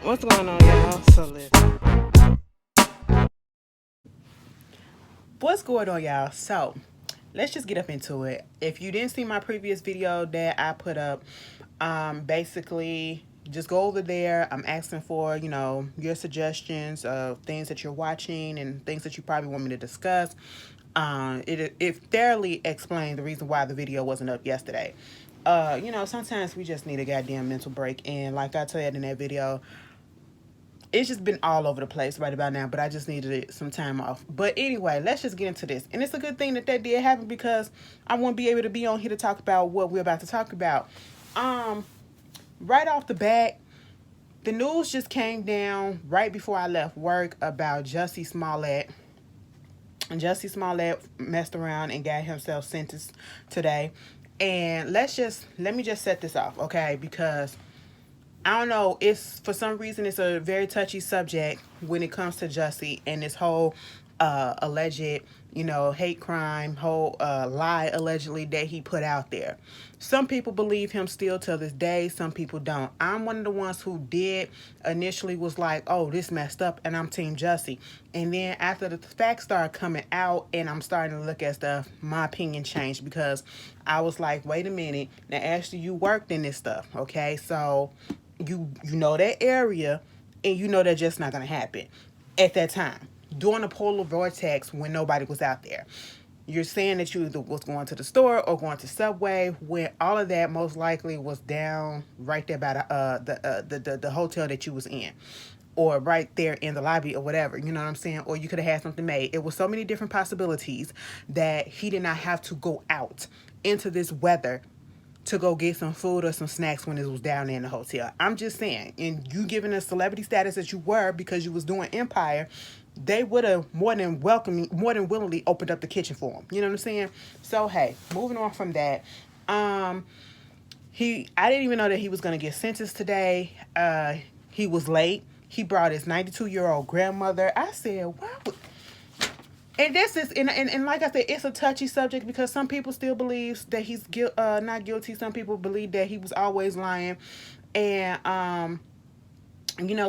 What's going on, y'all? So listen. What's going on, y'all? So let's just get up into it. If you didn't see my previous video that I put up, basically just go over there. I'm asking for, your suggestions of things that you're watching and things that you probably want me to discuss. It fairly explained the reason why the video wasn't up yesterday. Sometimes we just need a goddamn mental break, and like I said in that video, it's just been all over the place right about now, but I just needed some time off. But anyway, let's just get into this. And it's a good thing that did happen, because I won't be able to be on here to talk about what we're about to talk about. Right off the bat, the news just came down right before I left work about Jussie Smollett. And Jussie Smollett messed around and got himself sentenced today. And let me just set this off, okay? Because I don't know, it's for some reason it's a very touchy subject when it comes to Jussie and this whole alleged, hate crime, whole lie allegedly that he put out there. Some people believe him still till this day, some people don't. I'm one of the ones who did initially was like, oh, this messed up, and I'm team Jussie. And then after the facts started coming out and I'm starting to look at stuff, my opinion changed, because I was like, wait a minute, now actually you worked in this stuff, okay? So you know that area, and you know that's just not going to happen at that time during the polar vortex when nobody was out there. You're saying that you either was going to the store or going to Subway, when all of that most likely was down right there by the hotel that you was in, or right there in the lobby or whatever, you know what I'm saying? Or you could have had something made. It was so many different possibilities that he did not have to go out into this weather to go get some food or some snacks when it was down there in the hotel. I'm just saying, and you giving a celebrity status that you were because you was doing Empire, they would have more than willingly opened up the kitchen for him. You know what I'm saying? So hey, moving on from that, I didn't even know that he was gonna get sentenced today. He was late. He brought his 92-year-old grandmother. I said, wow. And this is, and like I said, it's a touchy subject, because some people still believe that he's not guilty. Some people believe that he was always lying. And,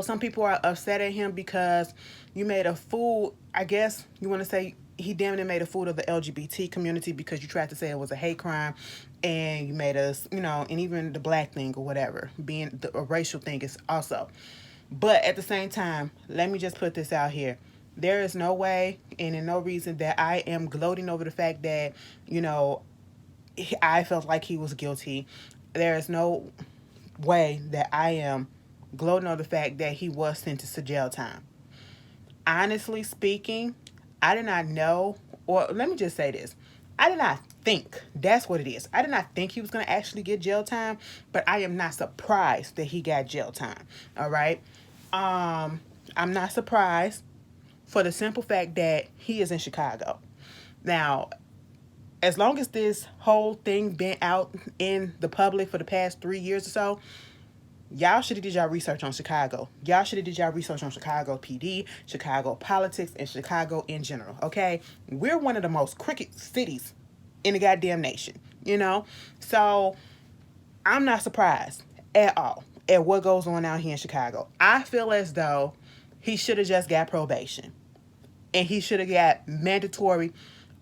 some people are upset at him because you made a fool. I guess you want to say he damn near made a fool of the LGBT community, because you tried to say it was a hate crime, and you made us, and even the black thing or whatever, being a racial thing is also. But at the same time, let me just put this out here. There is no way and in no reason that I am gloating over the fact that, I felt like he was guilty. There is no way that I am gloating over the fact that he was sentenced to jail time. Honestly speaking, I did not know, or let me just say this. I did not think, that's what it is. I did not think he was going to actually get jail time, but I am not surprised that he got jail time. All right. I'm not surprised, for the simple fact that he is in Chicago. Now, as long as this whole thing been out in the public for the past 3 years or so, y'all should have did y'all research on Chicago. Y'all should have did y'all research on Chicago PD, Chicago politics, and Chicago in general, okay? We're one of the most crooked cities in the goddamn nation, So, I'm not surprised at all at what goes on out here in Chicago. I feel as though he should have just got probation. And he should have got mandatory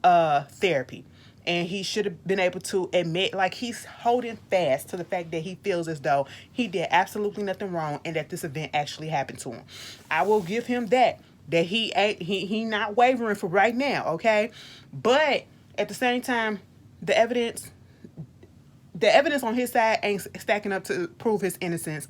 therapy. And he should have been able to admit, like, he's holding fast to the fact that he feels as though he did absolutely nothing wrong and that this event actually happened to him. I will give him that he not wavering for right now, okay? But at the same time, the evidence on his side ain't stacking up to prove his innocence.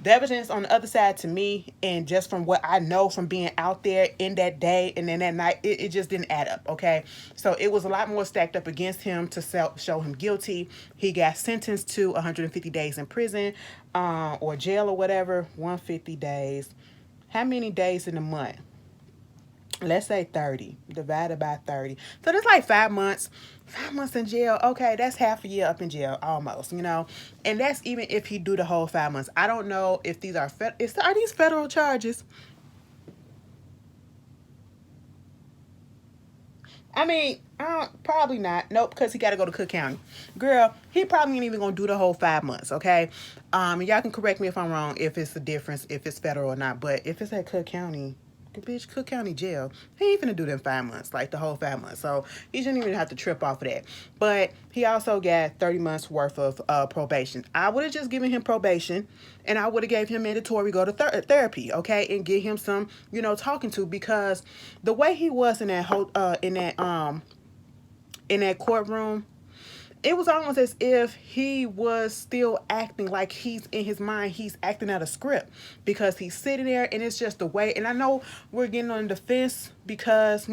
The evidence on the other side, to me, and just from what I know from being out there in that day and then that night, it just didn't add up, okay? So it was a lot more stacked up against him to show him guilty. He got sentenced to 150 days in prison or jail or whatever. 150 days. How many days in a month? Let's say 30 divided by 30. So that's like 5 months. 5 months in jail. Okay, that's half a year up in jail almost, And that's even if he do the whole 5 months. I don't know if these are these federal charges. I mean, probably not. Nope, because he got to go to Cook County. Girl, he probably ain't even gonna do the whole 5 months. Okay, y'all can correct me if I'm wrong. If it's the difference, if it's federal or not. But if it's at Cook County, the bitch, Cook County Jail, he ain't finna do them 5 months, like the whole 5 months. So he shouldn't even have to trip off of that. But he also got 30 months worth of probation. I would have just given him probation, and I would have gave him mandatory go to therapy, okay, and get him some, talking to, because the way he was in that whole in that courtroom, it was almost as if he was still acting like he's in his mind, he's acting out a script, because he's sitting there and it's just the way. And I know we're getting on the defense because,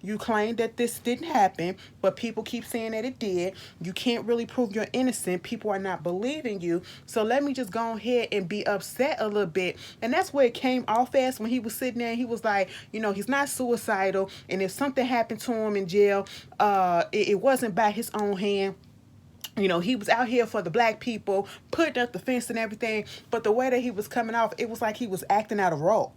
you claim that this didn't happen, but people keep saying that it did. You can't really prove you're innocent. People are not believing you. So let me just go ahead and be upset a little bit. And that's where it came off as, when he was sitting there and he was like, he's not suicidal. And if something happened to him in jail, it wasn't by his own hand. He was out here for the black people, putting up the fence and everything. But the way that he was coming off, it was like he was acting out a role.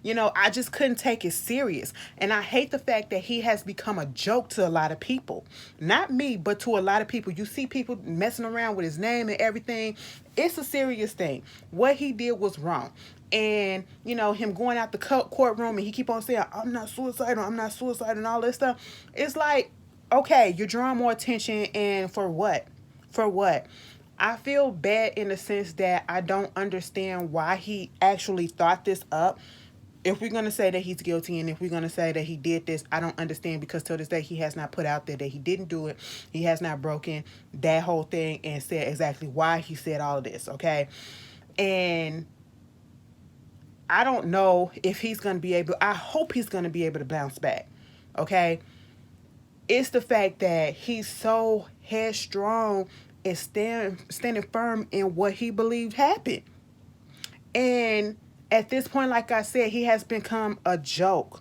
I just couldn't take it serious. And I hate the fact that he has become a joke to a lot of people. Not me, but to a lot of people. You see people messing around with his name and everything. It's a serious thing. What he did was wrong. And, him going out the courtroom and he keep on saying, I'm not suicidal, and all this stuff. It's like, okay, you're drawing more attention, and for what? For what? I feel bad in the sense that I don't understand why he actually thought this up. If we're going to say that he's guilty, and if we're going to say that he did this, I don't understand, because till this day he has not put out there that he didn't do it. He has not broken that whole thing and said exactly why he said all of this, okay? And I don't know if he's going to be able, I hope he's going to be able to bounce back, okay? It's the fact that he's so headstrong and standing firm in what he believed happened. And at this point, like I said, he has become a joke.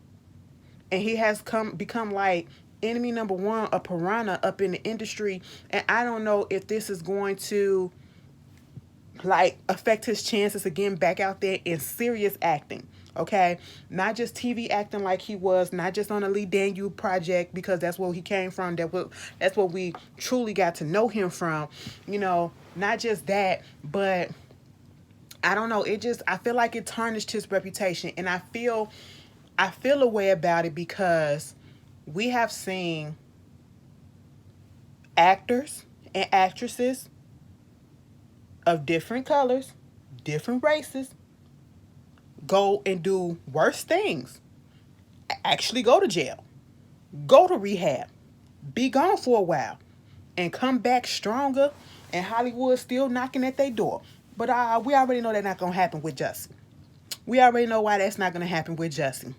And he has become like enemy number one, a piranha up in the industry. And I don't know if this is going to affect his chances of getting back out there in serious acting. Okay, not just TV acting like he was, not just on a Lee Daniel project, because that's where he came from. That's what we truly got to know him from. Not just that, but I don't know. I feel like it tarnished his reputation, and I feel a way about it, because we have seen actors and actresses of different colors, different races, go and do worse things. Actually go to jail, go to rehab, be gone for a while, and come back stronger, and Hollywood's still knocking at their door. But we already know that's not going to happen with Justin. We already know why that's not going to happen with Justin.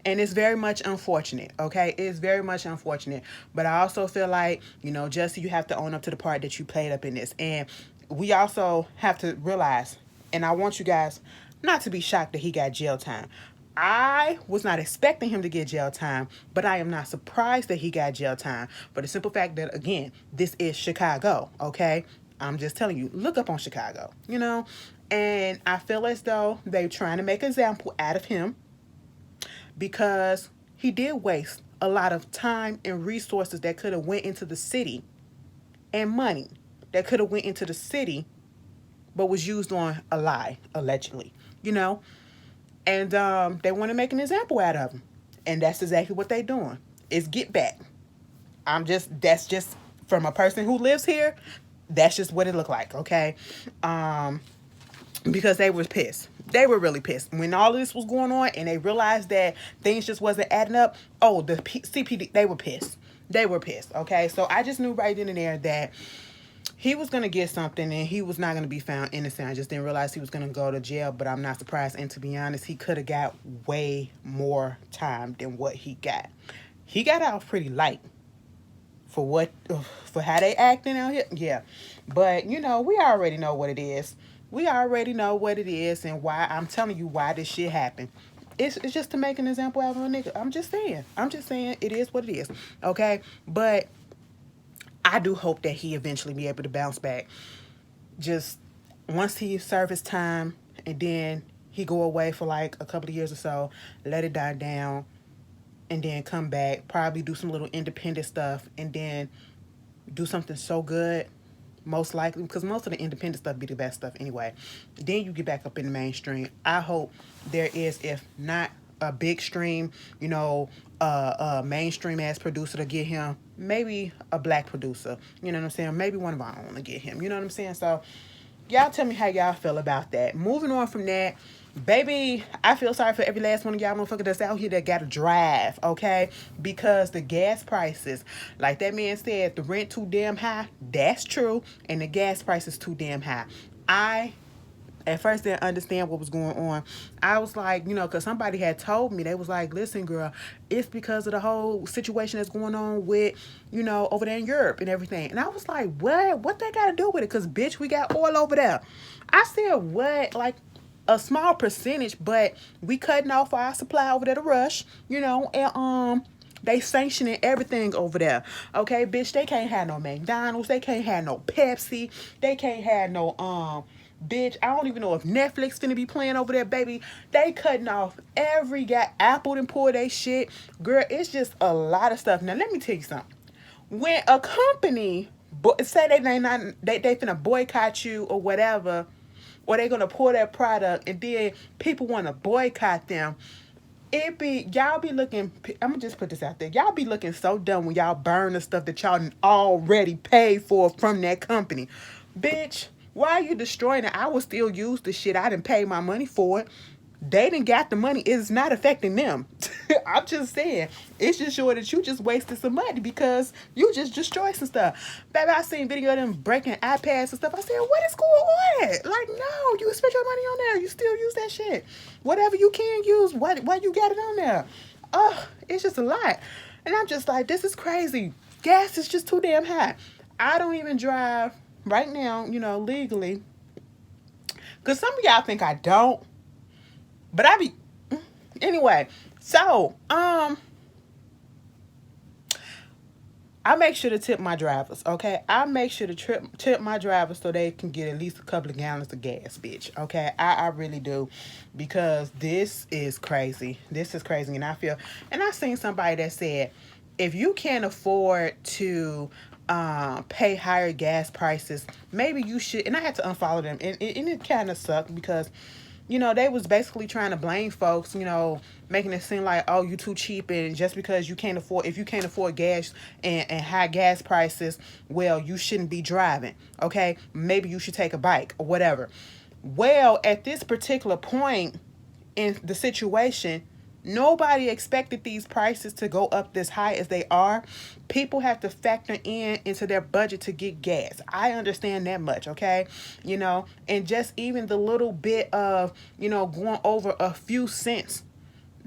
And it's very much unfortunate, okay? It's very much unfortunate. But I also feel like, Justin, you have to own up to the part that you played up in this. And we also have to realize, and I want you guys not to be shocked that he got jail time. I was not expecting him to get jail time, but I am not surprised that he got jail time, for the simple fact that, again, this is Chicago, okay? I'm just telling you, look up on Chicago, And I feel as though they're trying to make an example out of him, because he did waste a lot of time and resources that could have went into the city, and money that could have went into the city, but was used on a lie, allegedly, And they want to make an example out of him. And that's exactly what they're doing, is get back. That's just, from a person who lives here, that's just what it looked like, okay? Because they were pissed. They were really pissed. When all of this was going on and they realized that things just wasn't adding up, the CPD, they were pissed. They were pissed, okay? So I just knew right then and there that he was going to get something, and he was not going to be found innocent. I just didn't realize he was going to go to jail, but I'm not surprised. And to be honest, he could have got way more time than what he got. He got out pretty light for how they acting out here. Yeah. But, we already know what it is. We already know what it is, and why. I'm telling you why this shit happened. It's just to make an example out of a nigga. I'm just saying it is what it is. Okay? But I do hope that he eventually be able to bounce back. Just once he serve his time, and then he go away for like a couple of years or so, let it die down, and then come back, probably do some little independent stuff, and then do something so good, most likely, because most of the independent stuff be the best stuff anyway. Then you get back up in the mainstream. I hope there is, if not a big stream, a mainstream ass producer to get him, maybe a black producer, you know what I'm saying? Maybe one of our own to get him, you know what I'm saying? So y'all tell me how y'all feel about that. Moving on from that, baby, I feel sorry for every last one of y'all motherfuckers that's out here that gotta drive, okay? Because the gas prices, like that man said, the rent too damn high. That's true. And the gas price is too damn high. I at first didn't understand what was going on. I was like, because somebody had told me, they was like, listen, girl, it's because of the whole situation that's going on with, over there in Europe and everything. And I was like, what they got to do with it? Because bitch, we got oil over there. I said, what? Like a small percentage, but we cutting off our supply over there to Rush, and they sanctioning everything over there. Okay, bitch, they can't have no McDonald's, they can't have no Pepsi, they can't have no bitch, I don't even know if Netflix finna be playing over there, baby. They cutting off every got Apple and pour they shit. Girl, it's just a lot of stuff. Now let me tell you something. When a company say they finna boycott you or whatever, or they gonna pour their product and then people wanna boycott them, y'all be looking, I'm gonna just put this out there, y'all be looking so dumb when y'all burn the stuff that y'all already paid for from that company. Bitch, why are you destroying it? I will still use the shit. I didn't pay my money for it. They didn't got the money. It's not affecting them. I'm just saying. It's just sure that you just wasted some money because you just destroyed some stuff. Baby, I seen video of them breaking iPads and stuff. I said, what is going on? Like, no, you spent your money on there. You still use that shit. Whatever you can use, why you got it on there? It's just a lot. And I'm just like, this is crazy. Gas is just too damn high. I don't even drive right now, legally. Because some of y'all think I don't. But I be... Anyway, so, I make sure to tip my drivers, okay? I make sure to tip my drivers so they can get at least a couple of gallons of gas, bitch, okay? I really do. Because this is crazy. This is crazy. And I seen somebody that said, if you can't afford to pay higher gas prices, maybe you should, and I had to unfollow them, and it kind of sucked because they was basically trying to blame folks, making it seem like, oh, you too cheap, and just because if you can't afford gas and high gas prices, well, you shouldn't be driving, okay? Maybe you should take a bike or whatever. Well, at this particular point in the situation, nobody expected these prices to go up this high as they are. People have to factor into their budget to get gas. I understand that much, okay? And just even the little bit of, going over a few cents,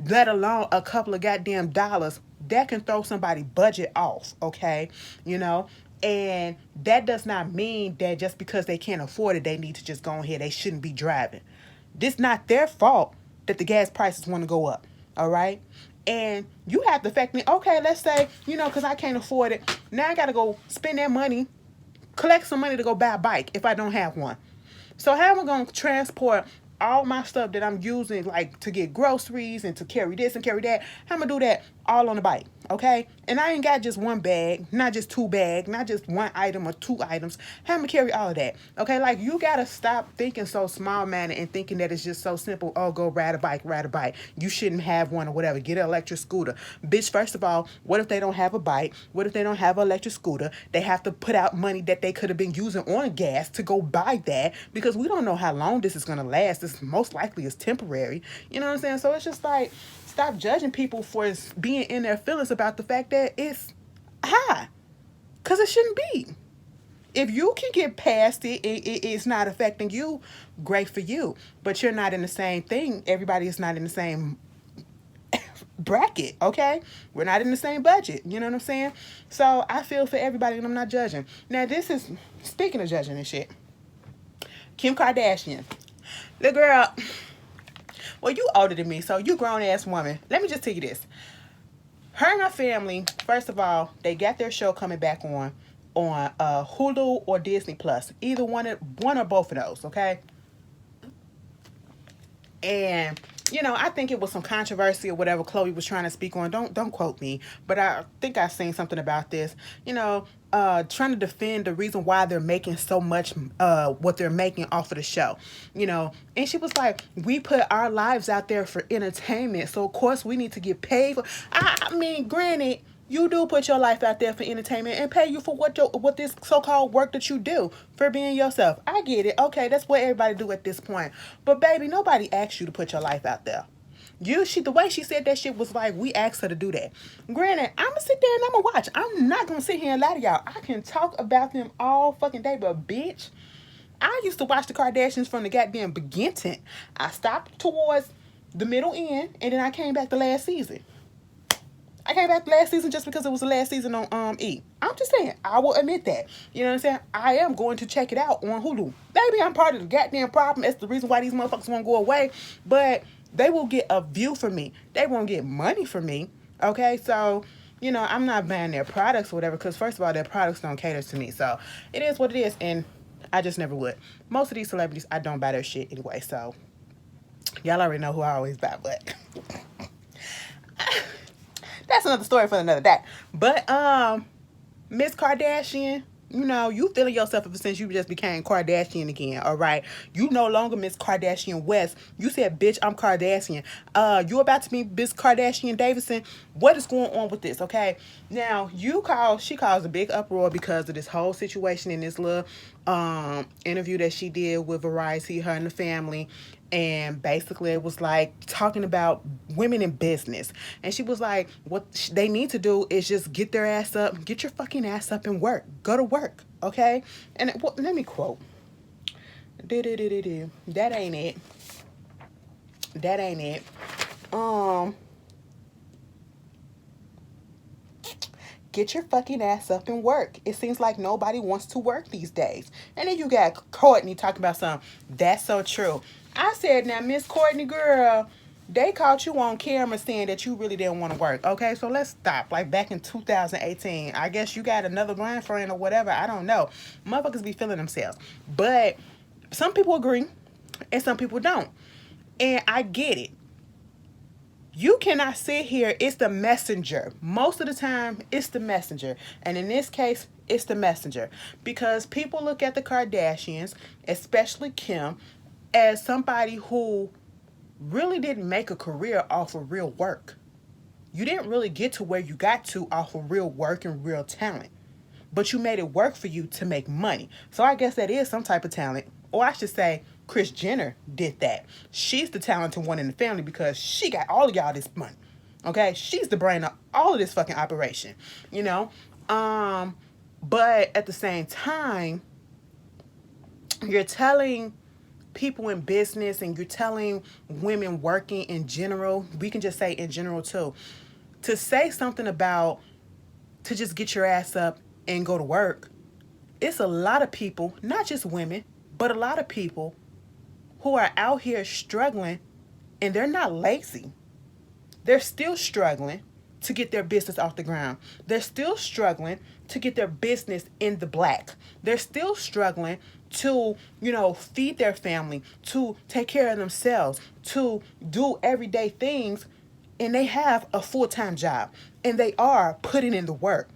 let alone a couple of goddamn dollars, that can throw somebody's budget off, okay? And that does not mean that just because they can't afford it, they need to just go ahead. They shouldn't be driving. This not their fault that the gas prices want to go up. All right. And you have to factor in, okay, let's say, because I can't afford it. Now I got to go spend that money, collect some money to go buy a bike if I don't have one. So how am I going to transport all my stuff that I'm using, like to get groceries and to carry this and carry that? How am I going to do that all on the bike? Okay. And I ain't got just one bag, not just two bags, not just one item or two items. How am I going to carry all of that? Okay. Like, you got to stop thinking so small-minded and thinking that it's just so simple. Oh, go ride a bike. You shouldn't have one or whatever. Get an electric scooter. Bitch, first of all, what if they don't have a bike? What if they don't have an electric scooter? They have to put out money that they could have been using on gas to go buy that, because we don't know how long this is going to last. This most likely is temporary. You know what I'm saying? So it's just like, stop judging people for being in their feelings about the fact that it's high. Because it shouldn't be. If you can get past it, it's not affecting you, great for you. But you're not in the same thing. Everybody is not in the same bracket, okay? We're not in the same budget. You know what I'm saying? So I feel for everybody, and I'm not judging. Now, this is, speaking of judging and shit, Kim Kardashian. The girl... Well, you older than me, so you grown-ass woman. Let me just tell you this. Her and her family, first of all, they got their show coming back on Hulu or Disney Plus. Either one or both of those, okay? And I think it was some controversy or whatever Chloe was trying to speak on. Don't quote me, but I think I've seen something about this. Trying to defend the reason why they're making so much what they're making off of the show. And she was like, we put our lives out there for entertainment, so of course we need to get paid for. I mean, granted, you do put your life out there for entertainment and pay you for what this so-called work that you do for being yourself. I get it. Okay, that's what everybody do at this point. But baby, nobody asked you to put your life out there. The way she said that shit was like, we asked her to do that. Granted, I'm gonna sit there and I'm gonna watch. I'm not gonna sit here and lie to y'all. I can talk about them all fucking day, but bitch, I used to watch the Kardashians from the goddamn beginning. I stopped towards the middle end, and then I came back the last season. I came back last season just because it was the last season on E. I'm just saying, I will admit that. You know what I'm saying? I am going to check it out on Hulu. Baby, I'm part of the goddamn problem. That's the reason why these motherfuckers won't go away. But they will get a view from me. They won't get money from me. Okay? So, I'm not buying their products or whatever, because first of all, their products don't cater to me. So, it is what it is, and I just never would. Most of these celebrities, I don't buy their shit anyway. So, y'all already know who I always buy, but... that's another story for another day. But Miss Kardashian, you feeling yourself ever since you just became Kardashian again, all right? You no longer Miss Kardashian West. You said, bitch, I'm Kardashian. You about to be Miss Kardashian Davidson. What is going on with this, okay? Now, she caused a big uproar because of this whole situation in this little interview that she did with Variety, her and the family. And basically it was like talking about women in business. And she was like, what they need to do is just get their ass up, get your fucking ass up and work. Go to work, okay? And let me quote. That ain't it. That ain't it. Get your fucking ass up and work. It seems like nobody wants to work these days. And then you got Courtney talking about something. That's so true. I said, now, Miss Courtney, girl, they caught you on camera saying that you really didn't want to work. Okay, so let's stop. Like back in 2018, I guess you got another boyfriend or whatever. I don't know. Motherfuckers be feeling themselves. But some people agree and some people don't. And I get it. You cannot sit here. It's the messenger. Most of the time, it's the messenger. And in this case, it's the messenger. Because people look at the Kardashians, especially Kim, as somebody who really didn't make a career off of real work. You didn't really get to where you got to off of real work and real talent. But you made it work for you to make money. So I guess that is some type of talent. Or I should say, Kris Jenner did that. She's the talented one in the family because she got all of y'all this money. Okay? She's the brain of all of this fucking operation. But at the same time, you're telling people in business and you're telling women working in general, we can just say in general too, to say something about to just get your ass up and go to work. It's a lot of people, not just women, but a lot of people who are out here struggling, and they're not lazy. They're still struggling to get their business off the ground. They're still struggling to get their business in the black. They're still struggling to, feed their family, to take care of themselves, to do everyday things, and they have a full-time job, and they are putting in the work.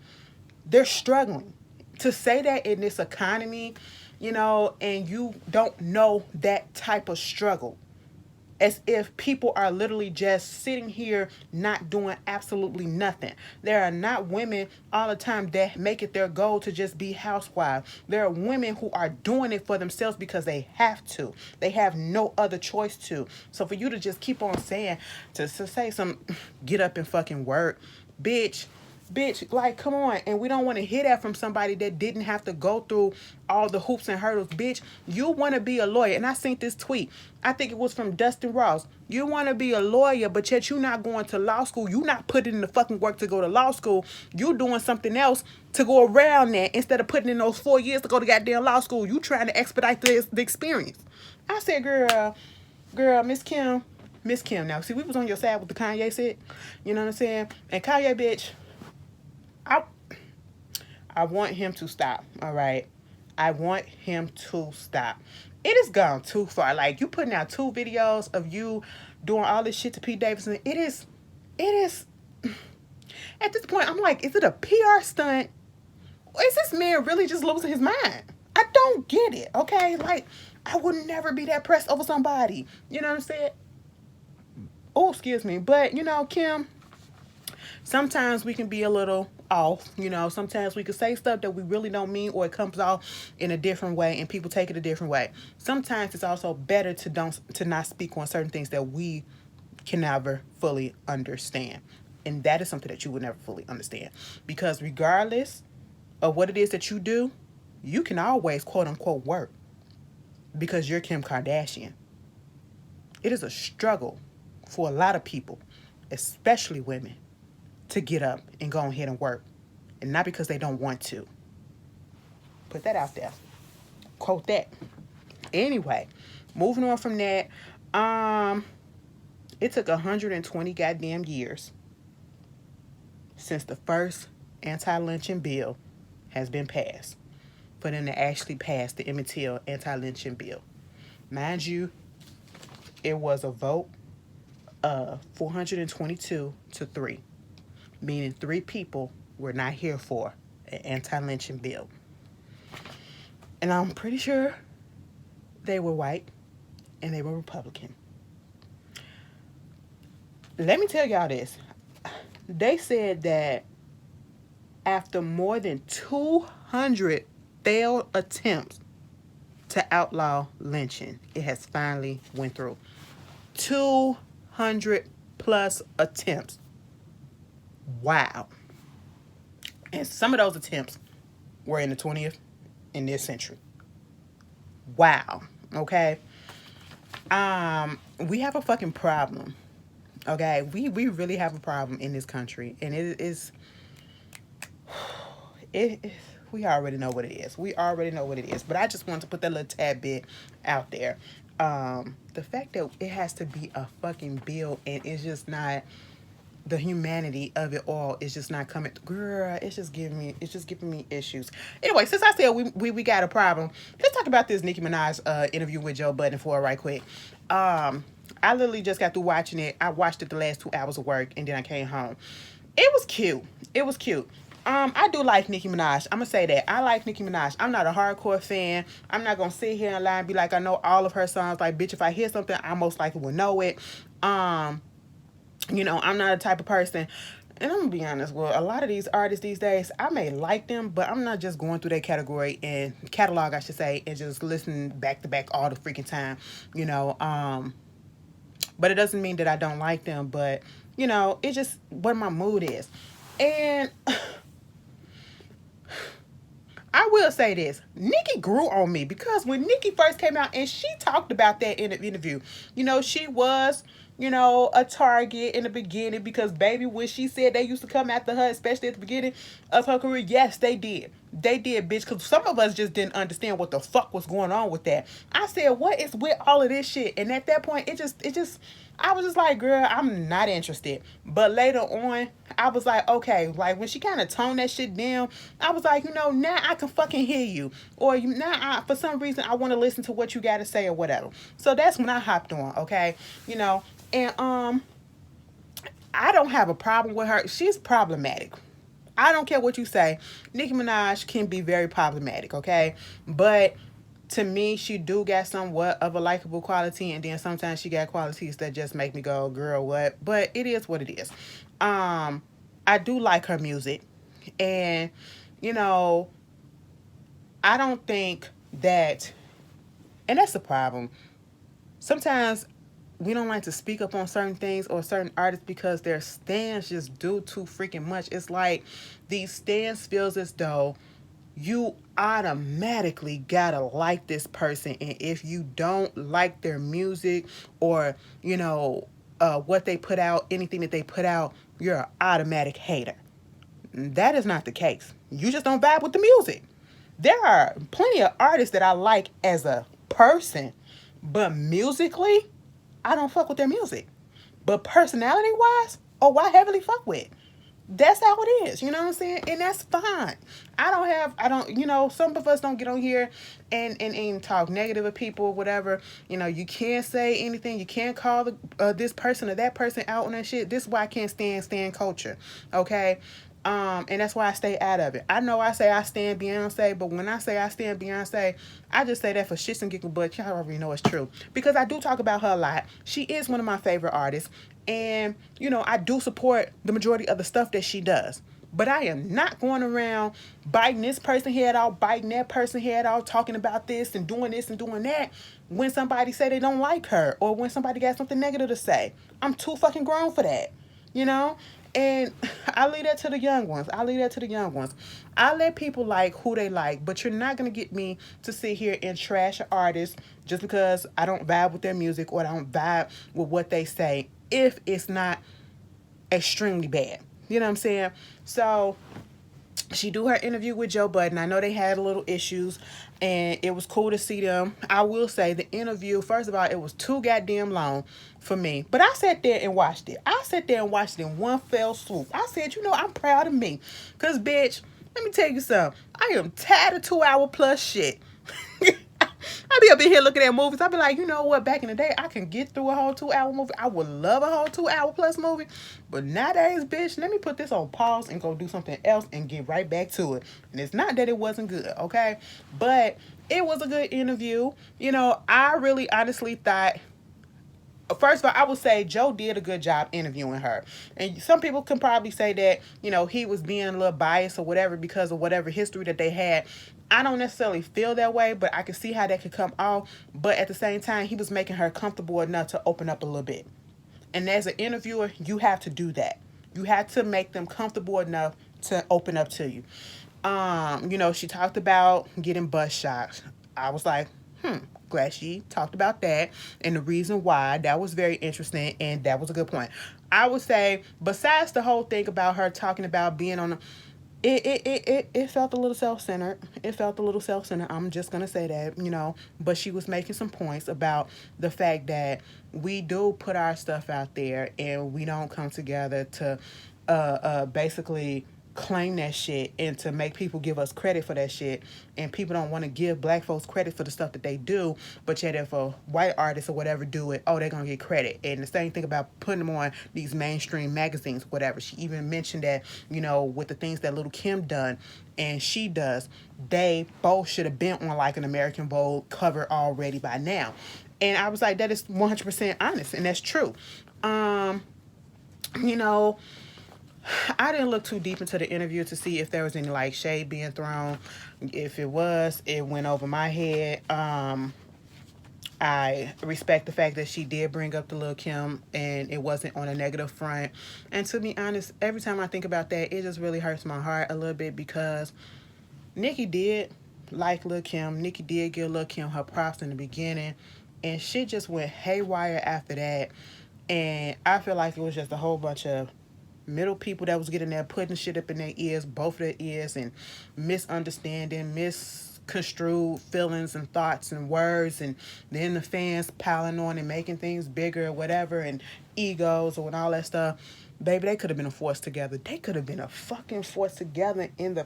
They're struggling. To say that in this economy, and you don't know that type of struggle, as if people are literally just sitting here not doing absolutely nothing. There are not women all the time that make it their goal to just be housewives. There are women who are doing it for themselves because they have to. They have no other choice to. So for you to just keep on saying, to say some, get up and fucking work, bitch, like, come on. And we don't want to hear that from somebody that didn't have to go through all the hoops and hurdles. Bitch, you want to be a lawyer. And I seen this tweet. I think it was from Dustin Ross. You want to be a lawyer, but yet you're not going to law school. You're not putting in the fucking work to go to law school. You're doing something else to go around that instead of putting in those 4 years to go to goddamn law school. You trying to expedite the experience. I said, girl, Miss Kim. Now, see, we was on your side with the Kanye shit. You know what I'm saying? And Kanye, bitch, I want him to stop, all right? I want him to stop. it has gone too far. Like, you putting out 2 videos of you doing all this shit to Pete Davidson. It is, at this point, I'm like, is it a PR stunt? Or is this man really just losing his mind? I don't get it, okay? Like, I would never be that pressed over somebody. You know what I'm saying? Oh, excuse me. But, you know, Kim, sometimes we can be a little off. You know, sometimes we can say stuff that we really don't mean, or it comes off in a different way and people take it a different way. Sometimes it's also better to not speak on certain things that we can never fully understand. And that is something that you would never fully understand. Because regardless of what it is that you do, you can always quote unquote work because you're Kim Kardashian. It is a struggle for a lot of people, especially women, to get up and go ahead and work. And not because they don't want to. Put that out there. Quote that. Anyway, moving on from that, it took 120 goddamn years since the first anti-lynching bill has been passed for them to actually pass the Emmett Till anti-lynching bill. Mind you, it was a vote of 422 to 3, meaning 3 people were not here for an anti-lynching bill. And I'm pretty sure they were white and they were Republican. Let me tell y'all this. They said that after more than 200 failed attempts to outlaw lynching, it has finally went through. 200 plus attempts. Wow. And some of those attempts were in the 20th in this century. Wow. Okay. We have a fucking problem. Okay. We really have a problem in this country. And we already know what it is. We already know what it is. But I just wanted to put that little tad bit out there. The fact that it has to be a fucking bill and it's just not, the humanity of it all is just not coming. Girl, it's just giving me issues. Anyway, since I said we got a problem, let's talk about this Nicki Minaj interview with Joe Budden for right quick. I literally just got through watching it. I watched it the last 2 hours of work and then I came home. It was cute. It was cute. I do like Nicki Minaj. I'm gonna say that. I like Nicki Minaj. I'm not a hardcore fan. I'm not gonna sit here and lie and be like I know all of her songs. Like, bitch, if I hear something, I most likely will know it. You know, I'm not a type of person, and I'm gonna be honest, well, a lot of these artists these days, I may like them, but I'm not just going through their category and catalog, I should say, and just listening back to back all the freaking time, you know. But it doesn't mean that I don't like them, but, you know, it's just what my mood is. And I will say this, Nicki grew on me because when Nicki first came out and she talked about that in an interview, you know, she was, you know, a target in the beginning because, baby, when she said they used to come after her, especially at the beginning of her career, yes, they did. They did, bitch, because some of us just didn't understand what the fuck was going on with that. I said, what is with all of this shit? And at that point, it just, I was just like, girl, I'm not interested. But later on, I was like, okay, like when she kind of toned that shit down, I was like, you know, now I can fucking hear you. Or now, for some reason, I want to listen to what you got to say or whatever. So that's when I hopped on, okay? You know, and I don't have a problem with her. She's problematic. I don't care what you say. Nicki Minaj can be very problematic, okay? But to me, she do got somewhat of a likable quality, and then sometimes she got qualities that just make me go, girl, what? But it is what it is. I do like her music, and, you know, I don't think that, and that's the problem. Sometimes we don't like to speak up on certain things or certain artists because their stance just do too freaking much. It's like these stance feels as though you automatically gotta like this person, and if you don't like their music or, you know, what they put out, anything that they put out, you're an automatic hater. That is not the case. You just don't vibe with the music. There are plenty of artists that I like as a person, but musically, I don't fuck with their music. But personality-wise, oh, I heavily fuck with. That's how it is, you know what I'm saying? And that's fine. Some of us don't get on here and talk negative of people, whatever. You can't say anything. You can't call this person or that person out on that shit. This is why I can't stand culture, okay? And that's why I stay out of it. I know I say I stand Beyonce, but when I say I stand Beyonce, I just say that for shits and giggles, but y'all already know it's true. Because I do talk about her a lot. She is one of my favorite artists. And, I do support the majority of the stuff that she does. But I am not going around biting this person head out, biting that person head out, talking about this and doing that when somebody say they don't like her or when somebody got something negative to say. I'm too fucking grown for that, you know? And I leave that to the young ones. I let people like who they like, but you're not going to get me to sit here and trash an artist just because I don't vibe with their music or I don't vibe with what they say if it's not extremely bad. You know what I'm saying? So she do her interview with Joe Budden. I know they had a little issues and it was cool to see them. I will say the interview, first of all, it was too goddamn long for me. But I sat there and watched it. In one fell swoop. I said, I'm proud of me. Because, bitch, let me tell you something. I am tired of 2 hour plus shit. I be up in here looking at movies. I be like, you know what? Back in the day, I can get through a whole 2 hour movie. I would love a whole 2 hour plus movie. But nowadays, bitch, let me put this on pause and go do something else and get right back to it. And it's not that it wasn't good, okay? But it was a good interview. I really honestly thought, first of all, I would say Joe did a good job interviewing her. And some people can probably say that, he was being a little biased or whatever because of whatever history that they had. I don't necessarily feel that way, but I can see how that could come off. But at the same time, he was making her comfortable enough to open up a little bit. And as an interviewer, you have to do that. You have to make them comfortable enough to open up to you. She talked about getting bus shots. I was like, glad she talked about that and the reason why. That was very interesting and that was a good point. I would say, besides the whole thing about her talking about being on it felt a little self-centered. I'm just going to say that, but she was making some points about the fact that we do put our stuff out there and we don't come together to basically claim that shit and to make people give us credit for that shit, and people don't want to give black folks credit for the stuff that they do, but yet if a white artist or whatever do it, they're gonna get credit. And the same thing about putting them on these mainstream magazines, whatever. She even mentioned that, with the things that Little Kim done and she does, they both should have been on like an American Vogue cover already by now. And I was like, that is 100% honest, and that's true. I didn't look too deep into the interview to see if there was any like shade being thrown. If it was, it went over my head. I respect the fact that she did bring up the Lil' Kim and it wasn't on a negative front. And to be honest, every time I think about that, it just really hurts my heart a little bit because Nicki did like Lil' Kim. Nicki did give Lil' Kim her props in the beginning. And shit just went haywire after that. And I feel like it was just a whole bunch of middle people that was getting there putting shit up in their ears, both of their ears, and misunderstanding, misconstrued feelings and thoughts and words, and then the fans piling on and making things bigger or whatever, and egos or all that stuff. Baby, they could have been a force together. They could have been a fucking force together in the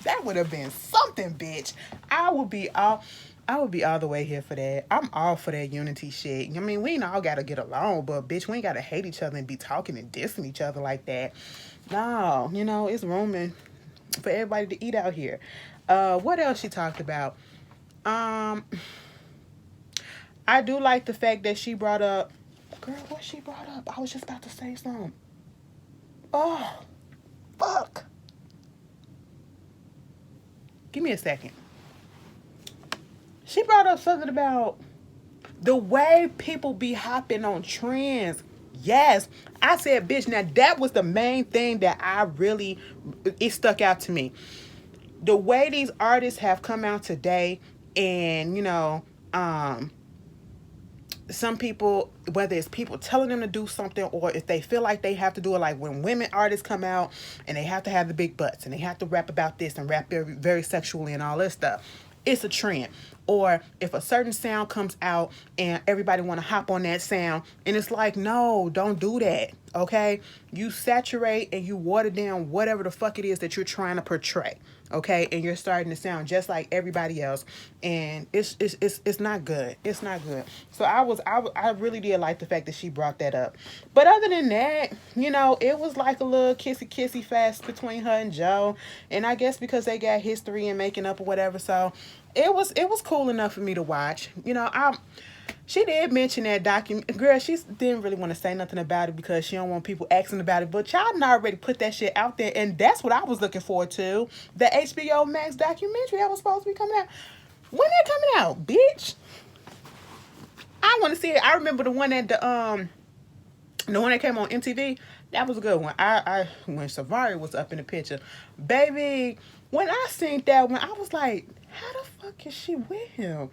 that would have been something, bitch. I would be all the way here for that. I'm all for that unity shit. I mean, we ain't all gotta get along, but bitch, we ain't gotta hate each other and be talking and dissing each other like that. No, it's room for everybody to eat out here. What else she talked about? I do like the fact that she brought up, girl, what she brought up? I was just about to say something. Oh, fuck. Give me a second. She brought up something about the way people be hopping on trends. Yes. I said, bitch, now that was the main thing that it stuck out to me. The way these artists have come out today and, some people, whether it's people telling them to do something or if they feel like they have to do it, like when women artists come out and they have to have the big butts and they have to rap about this and rap very, very sexually and all this stuff. it's a trend. Or if a certain sound comes out and everybody want to hop on that sound, and it's like, no, don't do that. Okay, you saturate and you water down whatever the fuck it is that you're trying to portray. Okay, and you're starting to sound just like everybody else, and it's not good. It's not good. So I really did like the fact that she brought that up. But other than that, it was like a little kissy fest between her and Joe, and I guess because they got history and making up or whatever, so it was cool enough for me to watch. She did mention that document. Girl, she didn't really want to say nothing about it because she don't want people asking about it. But y'all done already put that shit out there, and that's what I was looking forward to. The HBO Max documentary that was supposed to be coming out. When that coming out, bitch? I want to see it. I remember the one that the one that came on MTV. That was a good one. I when Savari was up in the picture, baby. When I seen that one, I was like, how the fuck is she with him?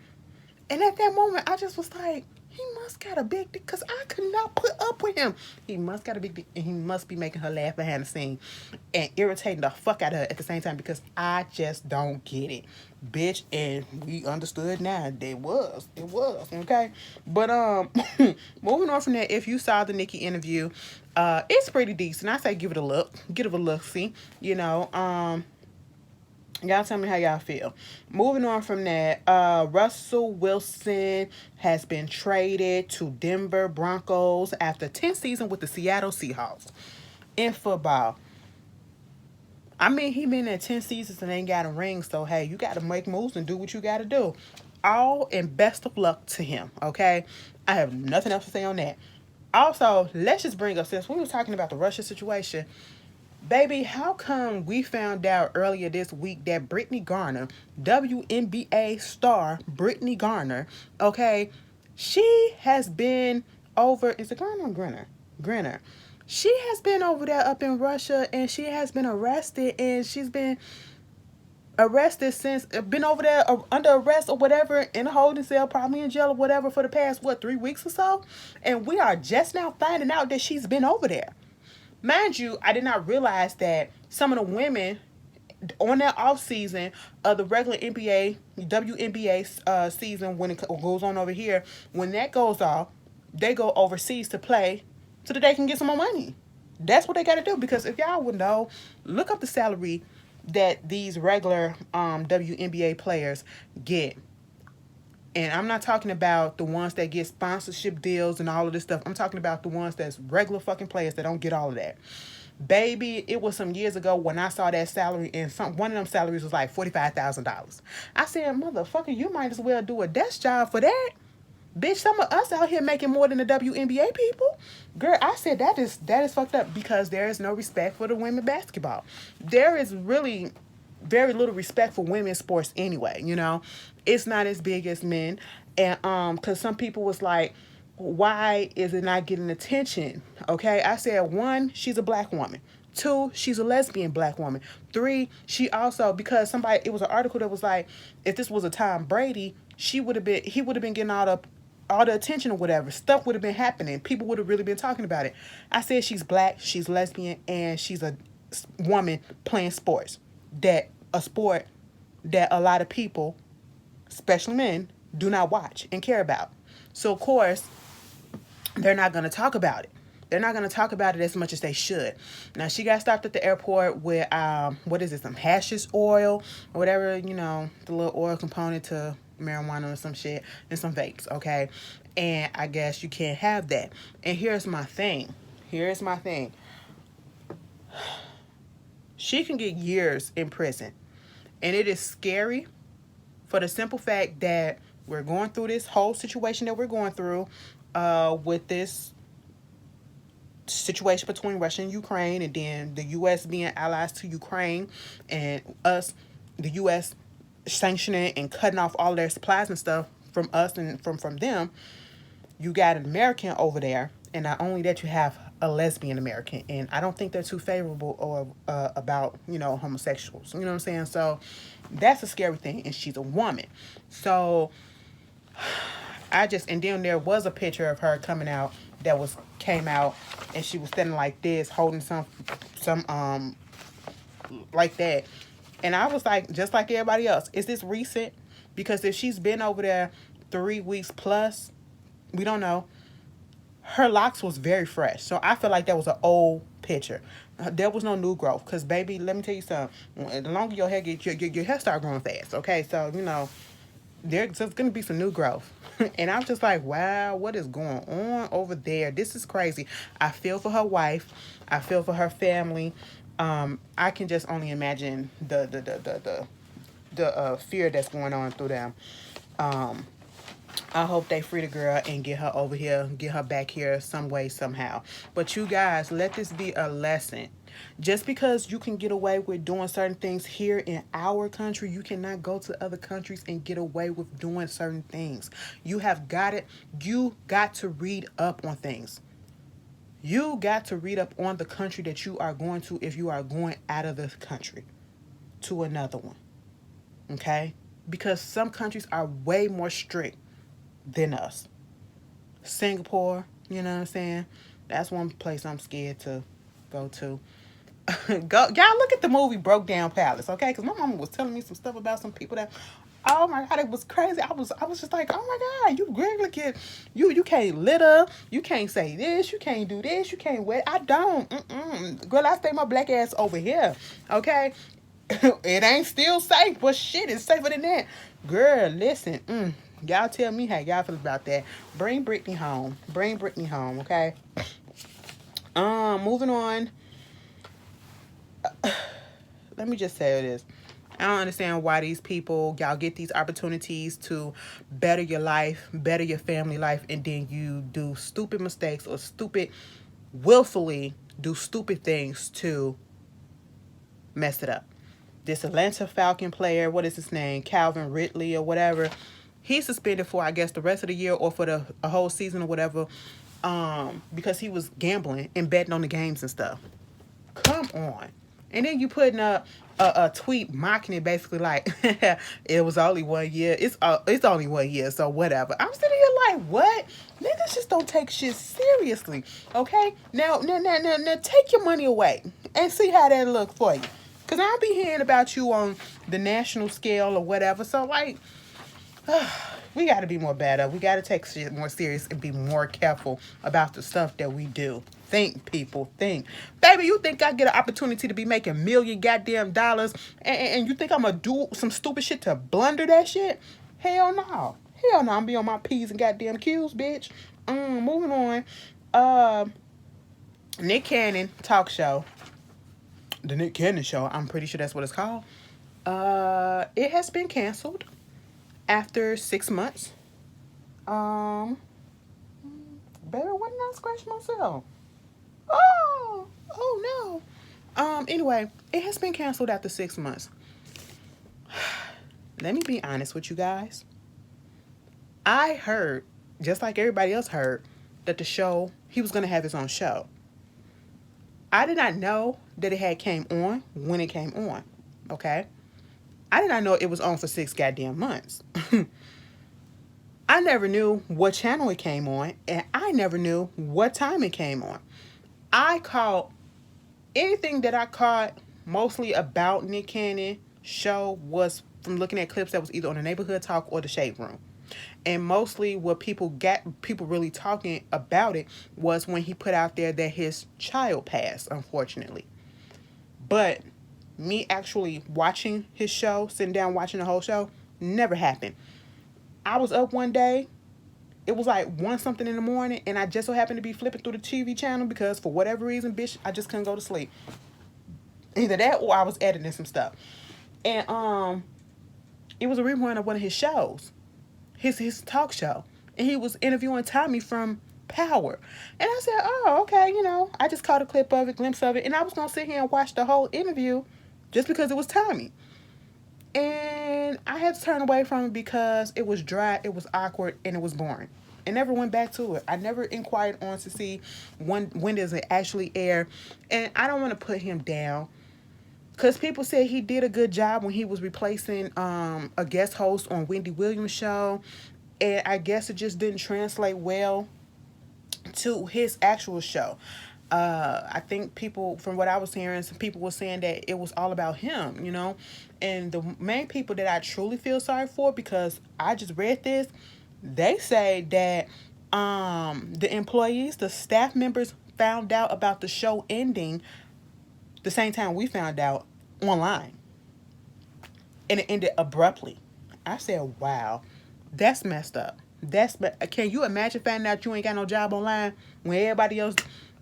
And at that moment, I just was like, he must got a big dick, because I could not put up with him. He must got a big dick, and he must be making her laugh behind the scene and irritating the fuck out of her at the same time, because I just don't get it. Bitch, and we understood now. It was, okay? But, moving on from that, if you saw the Nicki interview, it's pretty decent. I say give it a look. Give it a look, see? Y'all tell me how y'all feel. Moving on from that, Russell Wilson has been traded to Denver Broncos after 10 seasons with the Seattle Seahawks in football. I mean, he been there 10 seasons and ain't got a ring, so hey, you got to make moves and do what you got to do. All and best of luck to him, okay? I have nothing else to say on that. Also, let's just bring up, since we were talking about the Russia situation, baby, how come we found out earlier this week that Brittany Garner, WNBA star Brittany Garner, okay, she has been over, is it Garner or Grinner? Grinner. She has been over there up in Russia, and she has been arrested, and she's been arrested since, been over there under arrest or whatever, in a holding cell, probably in jail or whatever, for the past, 3 weeks or so? And we are just now finding out that she's been over there. Mind you, I did not realize that some of the women on that off season of the regular NBA, WNBA season, when it goes on over here, when that goes off, they go overseas to play so that they can get some more money. That's what they got to do, because if y'all would know, look up the salary that these regular WNBA players get. And I'm not talking about the ones that get sponsorship deals and all of this stuff. I'm talking about the ones that's regular fucking players that don't get all of that. Baby, it was some years ago when I saw that salary, and one of them salaries was like $45,000. I said, motherfucker, you might as well do a desk job for that. Bitch, some of us out here making more than the WNBA people. Girl, I said that is fucked up, because there is no respect for the women basketball. There is really very little respect for women's sports anyway, It's not as big as men. And because some people was like, why is it not getting attention? Okay, I said, 1, she's a black woman. 2, she's a lesbian black woman. 3, she also, because it was an article that was like, if this was a Tom Brady, he would have been getting all the attention or whatever. Stuff would have been happening. People would have really been talking about it. I said she's black, she's lesbian, and she's a woman playing sports. A sport that a lot of people, especially men, do not watch and care about. So, of course, they're not going to talk about it. They're not going to talk about it as much as they should. Now, she got stopped at the airport with, some hashish oil or whatever, the little oil component to marijuana or some shit, and some vapes, okay? And I guess you can't have that. And here's my thing. She can get years in prison. And it is scary for the simple fact that we're going through this whole situation that we're going through with this situation between Russia and Ukraine, and then the U.S. being allies to Ukraine, and the U.S. sanctioning and cutting off all their supplies and stuff from us and from them. You got an American over there, and not only that, you have a lesbian American, and I don't think they're too favorable or about homosexuals. You know what I'm saying? So that's a scary thing, and she's a woman. So and then there was a picture of her came out, and she was standing like this, holding some like that, and I was like, just like everybody else, is this recent? Because if she's been over there 3 weeks plus, we don't know. Her locks was very fresh. So I feel like that was an old picture. There was no new growth. Because, baby, let me tell you something. The longer your hair gets, your hair start growing fast. Okay? So, there's going to be some new growth. And I'm just like, wow, what is going on over there? This is crazy. I feel for her wife. I feel for her family. I can just only imagine the fear that's going on through them. I hope they free the girl and get her over here, get her back here some way, somehow. But you guys, let this be a lesson. Just because you can get away with doing certain things here in our country, you cannot go to other countries and get away with doing certain things. You got to read up on things. You got to read up on the country that you are going to if you are going out of the country to another one. Okay? Because some countries are way more strict than us. Singapore, you know what I'm saying? That's one place I'm scared to go to. Y'all look at the movie Broke Down Palace, okay? Because my mama was telling me some stuff about some people that, oh my God, it was crazy. I was just like, oh my God, you regular kid, you can't litter, you can't say this, you can't do this, you can't wear. I don't. Girl, I stay my black ass over here, okay? It ain't still safe, but shit, it's safer than that. Girl, listen, y'all tell me how y'all feel about that. Bring Brittany home. Bring Brittany home, okay? Moving on. Let me just say this. I don't understand why these people, y'all get these opportunities to better your life, better your family life, and then you do stupid mistakes or willfully do stupid things to mess it up. This Atlanta Falcon player, what is his name? Calvin Ridley or whatever. He's suspended for, I guess, the rest of the year or for a whole season or whatever, because he was gambling and betting on the games and stuff. Come on. And then you putting up a tweet mocking it, basically like, it was only 1 year. It's only 1 year, so whatever. I'm sitting here like, what? Niggas just don't take shit seriously, okay? Now, take your money away and see how that look for you. Because I'll be hearing about you on the national scale or whatever. So, like, we got to be more better. We got to take shit more serious and be more careful about the stuff that we do. Think, people, think. Baby, you think I get an opportunity to be making million goddamn dollars and you think I'm going to do some stupid shit to blunder that shit? Hell no. Hell no. I'm be on my P's and goddamn Q's, bitch. Moving on. Nick Cannon talk show. The Nick Cannon show. I'm pretty sure that's what it's called. It has been canceled after 6 months. Baby, when did I scratch myself? Oh no. Anyway, it has been canceled after 6 months. Let me be honest with you guys. I heard, just like everybody else heard, that he was going to have his own show. I did not know that it had came on when it came on, okay? I did not know it was on for 6 goddamn months. I never knew what channel it came on, and I never knew what time it came on. I caught anything that I caught mostly about Nick Cannon show was from looking at clips that was either on the Neighborhood Talk or the Shade Room. And mostly what people really talking about it was when he put out there that his child passed, unfortunately. But me actually watching his show, sitting down watching the whole show, never happened. I was up one day. It was like 1 something in the morning, and I just so happened to be flipping through the TV channel because for whatever reason, bitch, I just couldn't go to sleep. Either that or I was editing some stuff. And it was a rerun of one of his shows. His talk show. And he was interviewing Tommy from Power. And I said, oh, okay, I just caught a glimpse of it, and I was going to sit here and watch the whole interview just because it was Tommy. And I had to turn away from it because it was dry, it was awkward, and it was boring. I never went back to it. I never inquired on to see when does it actually air. And I don't want to put him down because people said he did a good job when he was replacing a guest host on Wendy Williams' show. And I guess it just didn't translate well to his actual show. I think people, from what I was hearing, some people were saying that it was all about him, you know. And the main people that I truly feel sorry for, because I just read this, they say that the employees, the staff members, found out about the show ending the same time we found out, online, and it ended abruptly. I said, "Wow, that's messed up. Can you imagine finding out you ain't got no job online when everybody else?"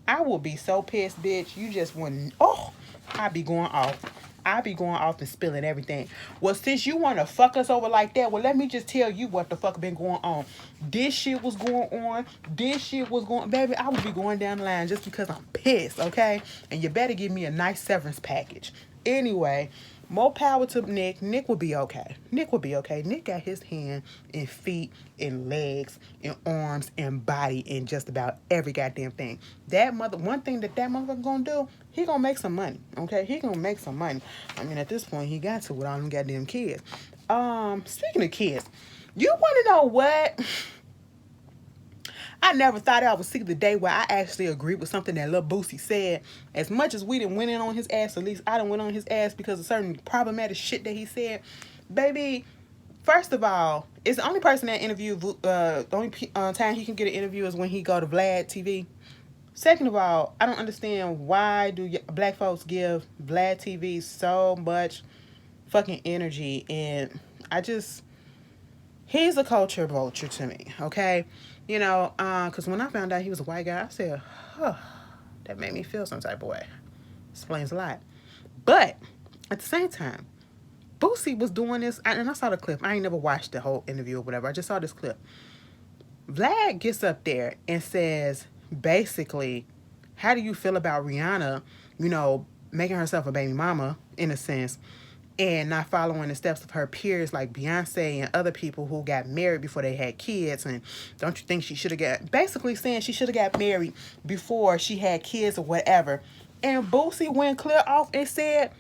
I would be so pissed, bitch. You just wouldn't. Oh, I'd be going off. I'd be going off and spilling everything. Well, since you want to fuck us over like that, well, let me just tell you what the fuck been going on. This shit was going on. This shit was going... Baby, I would be going down the line just because I'm pissed, okay? And you better give me a nice severance package. Anyway, more power to Nick. Nick will be okay. Nick will be okay. Nick got his hand and feet and legs and arms and body in just about every goddamn thing. One thing that motherfucker gonna do, he gonna make some money. Okay, he gonna make some money. I mean, at this point, he got to with all them goddamn kids. Speaking of kids, you want to know what? I never thought I would see the day where I actually agreed with something that Lil Boosie said. As much as we didn't went in on his ass, at least I done went on his ass because of certain problematic shit that he said. Baby, first of all, it's the only person that interviewed, the only time he can get an interview is when he go to Vlad TV. Second of all, I don't understand why do black folks give Vlad TV so much fucking energy, and he's a culture vulture to me, okay? You know, because when I found out he was a white guy, I said, huh, that made me feel some type of way. Explains a lot. But at the same time, Boosie was doing this, and I saw the clip. I ain't never watched the whole interview or whatever. I just saw this clip. Vlad gets up there and says, basically, how do you feel about Rihanna, you know, making herself a baby mama, in a sense, and not following the steps of her peers like Beyonce and other people who got married before they had kids? And don't you think she should have basically saying she should have got married before she had kids or whatever. And Boosie went clear off and said,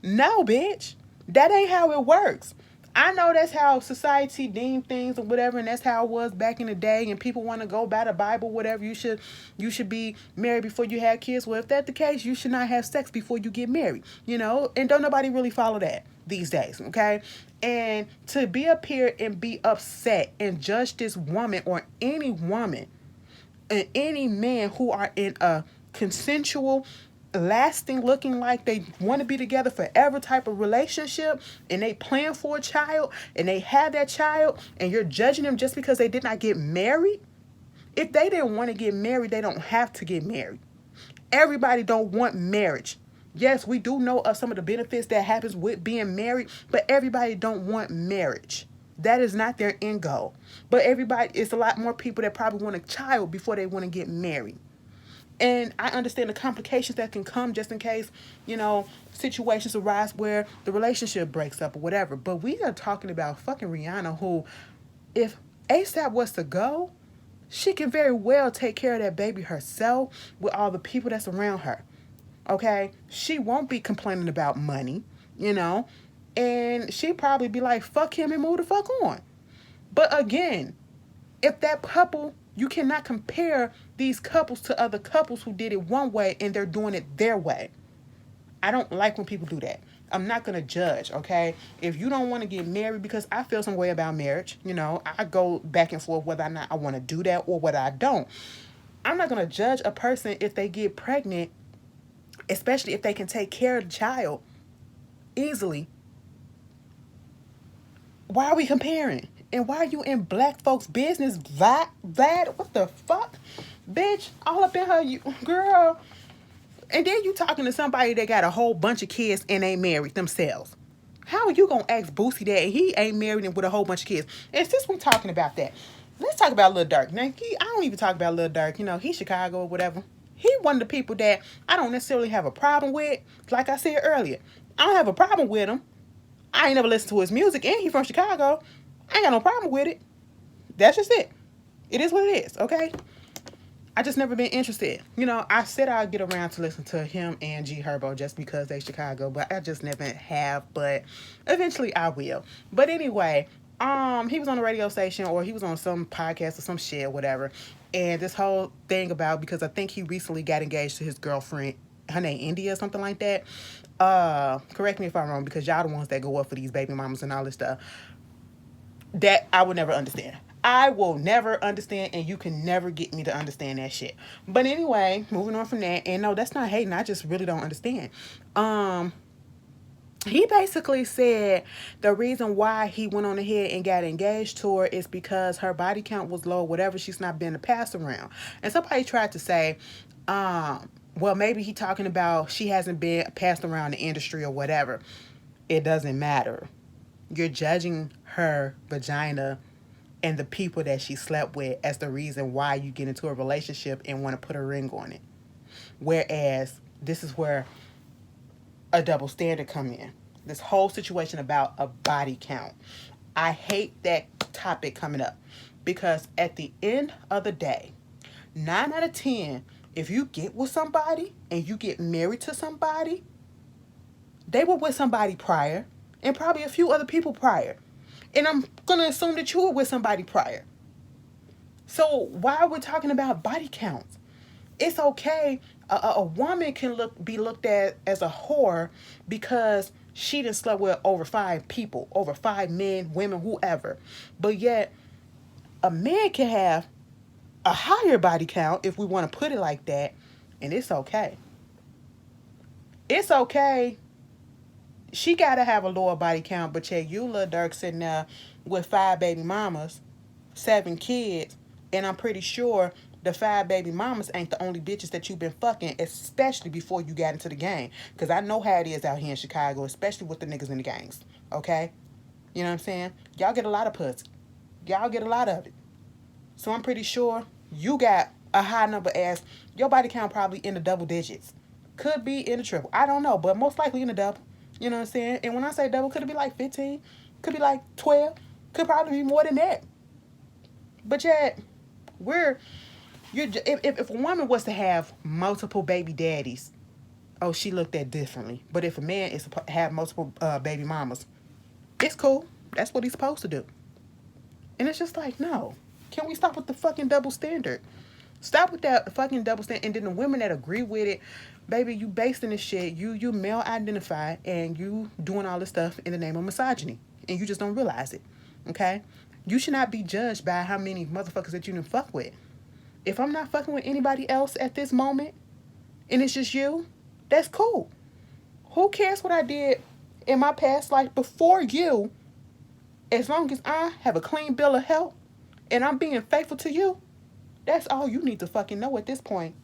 no, bitch, that ain't how it works. I know that's how society deemed things or whatever, and that's how it was back in the day, and people want to go by the Bible, whatever. You should be married before you have kids. Well, if that's the case, you should not have sex before you get married, you know? And don't nobody really follow that these days, okay? And to be up here and be upset and judge this woman or any woman and any man who are in a consensual, lasting, looking like they want to be together forever type of relationship, and they plan for a child and they have that child, and you're judging them just because they did not get married. If they didn't want to get married, they don't have to get married. Everybody don't want marriage. Yes, we do know of some of the benefits that happens with being married, but everybody don't want marriage. That is not their end goal. But it's a lot more people that probably want a child before they want to get married. And I understand the complications that can come just in case, you know, situations arise where the relationship breaks up or whatever. But we are talking about fucking Rihanna, who, if ASAP was to go, she can very well take care of that baby herself with all the people that's around her. Okay? She won't be complaining about money, you know? And she'd probably be like, fuck him and move the fuck on. But again, if that couple... You cannot compare these couples to other couples who did it one way and they're doing it their way. I don't like when people do that. I'm not going to judge, okay? If you don't want to get married, because I feel some way about marriage, you know, I go back and forth whether or not I want to do that or whether I don't. I'm not going to judge a person if they get pregnant, especially if they can take care of the child easily. Why are we comparing? And why are you in black folks' business, Vlad? What the fuck? Bitch, all up in her, girl. And then you talking to somebody that got a whole bunch of kids and ain't married themselves. How are you going to ask Boosie that and he ain't married and with a whole bunch of kids? And since we're talking about that, let's talk about Lil Durk. Now, I don't even talk about Lil Durk. You know, he's Chicago or whatever. He one of the people that I don't necessarily have a problem with. Like I said earlier, I don't have a problem with him. I ain't never listened to his music, and he from Chicago. I ain't got no problem with it. That's just it. It is what it is, okay? I just never been interested. You know, I said I'd get around to listen to him and G Herbo just because they Chicago, but I just never have, but eventually I will. But anyway, he was on a radio station, or he was on some podcast or some shit or whatever, and this whole thing about, because I think he recently got engaged to his girlfriend, her name India or something like that. Correct me if I'm wrong, because y'all the ones that go up for these baby mamas and all this stuff. That I will never understand. I will never understand, and you can never get me to understand that shit. But anyway, moving on from that, and no, that's not hating. I just really don't understand. He basically said the reason why he went on ahead and got engaged to her is because her body count was low, whatever, she's not been passed around. And somebody tried to say, well, maybe he talking about she hasn't been passed around the industry or whatever. It doesn't matter. You're judging her vagina and the people that she slept with as the reason why you get into a relationship and want to put a ring on it. Whereas this is where a double standard come in. This whole situation about a body count. I hate that topic coming up, because at the end of the day, 9 out of 10, if you get with somebody and you get married to somebody, they were with somebody prior, and probably a few other people prior. And I'm going to assume that you were with somebody prior. So why are we talking about body counts? It's okay. A woman can be looked at as a whore because she done slept with over 5 people, over 5 men, women, whoever. But yet, a man can have a higher body count, if we want to put it like that, and it's okay. It's okay. She got to have a lower body count, but yet you, Lil Durk, sitting there with 5 baby mamas, 7 kids, and I'm pretty sure the 5 baby mamas ain't the only bitches that you've been fucking, especially before you got into the game. Because I know how it is out here in Chicago, especially with the niggas in the gangs. Okay? You know what I'm saying? Y'all get a lot of pussy. Y'all get a lot of it. So I'm pretty sure you got a high number as your body count probably in the double digits. Could be in the triple. I don't know, but most likely in the double. You know what I'm saying? And when I say double, could it be like 15? Could be like 12? Could probably be more than that. But yet, if a woman was to have multiple baby daddies, oh, she looked at differently. But if a man is to have multiple baby mamas, it's cool. That's what he's supposed to do. And it's just like, no. Can we stop with the fucking double standard? Stop with that fucking double standard. And then the women that agree with it, baby, you based in this shit. You male identified, and you doing all this stuff in the name of misogyny. And you just don't realize it. Okay? You should not be judged by how many motherfuckers that you done fuck with. If I'm not fucking with anybody else at this moment, and it's just you, that's cool. Who cares what I did in my past life before you? As long as I have a clean bill of health and I'm being faithful to you, that's all you need to fucking know at this point.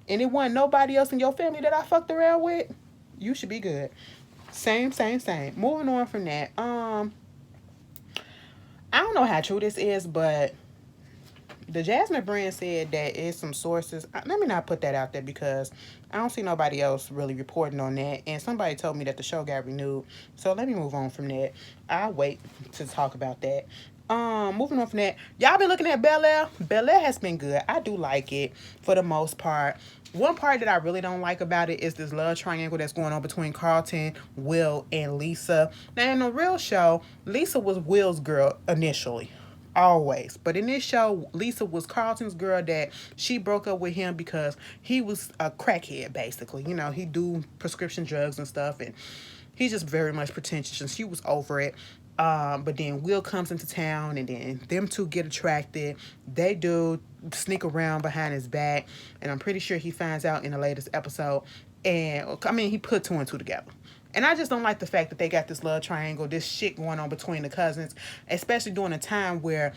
And it wasn't nobody else in your family that I fucked around with, you should be good. Same. Moving on from that. I don't know how true this is, but the Jasmine brand said that it's some sources. Let me not put that out there, because I don't see nobody else really reporting on that. And somebody told me that the show got renewed. So let me move on from that. I'll wait to talk about that. Moving on from that. Y'all been looking at Bel Air? Bel Air has been good. I do like it for the most part. One part that I really don't like about it is this love triangle that's going on between Carlton, Will, and Lisa. Now, in the real show, Lisa was Will's girl initially. Always. But in this show, Lisa was Carlton's girl that she broke up with him because he was a crackhead, basically. You know, he do prescription drugs and stuff, and he's just very much pretentious, and she was over it. But then Will comes into town, and then them two get attracted. They do sneak around behind his back, and I'm pretty sure he finds out in the latest episode. And I mean, he put 2 and 2 together. And I just don't like the fact that they got this love triangle, this shit going on between the cousins, especially during a time where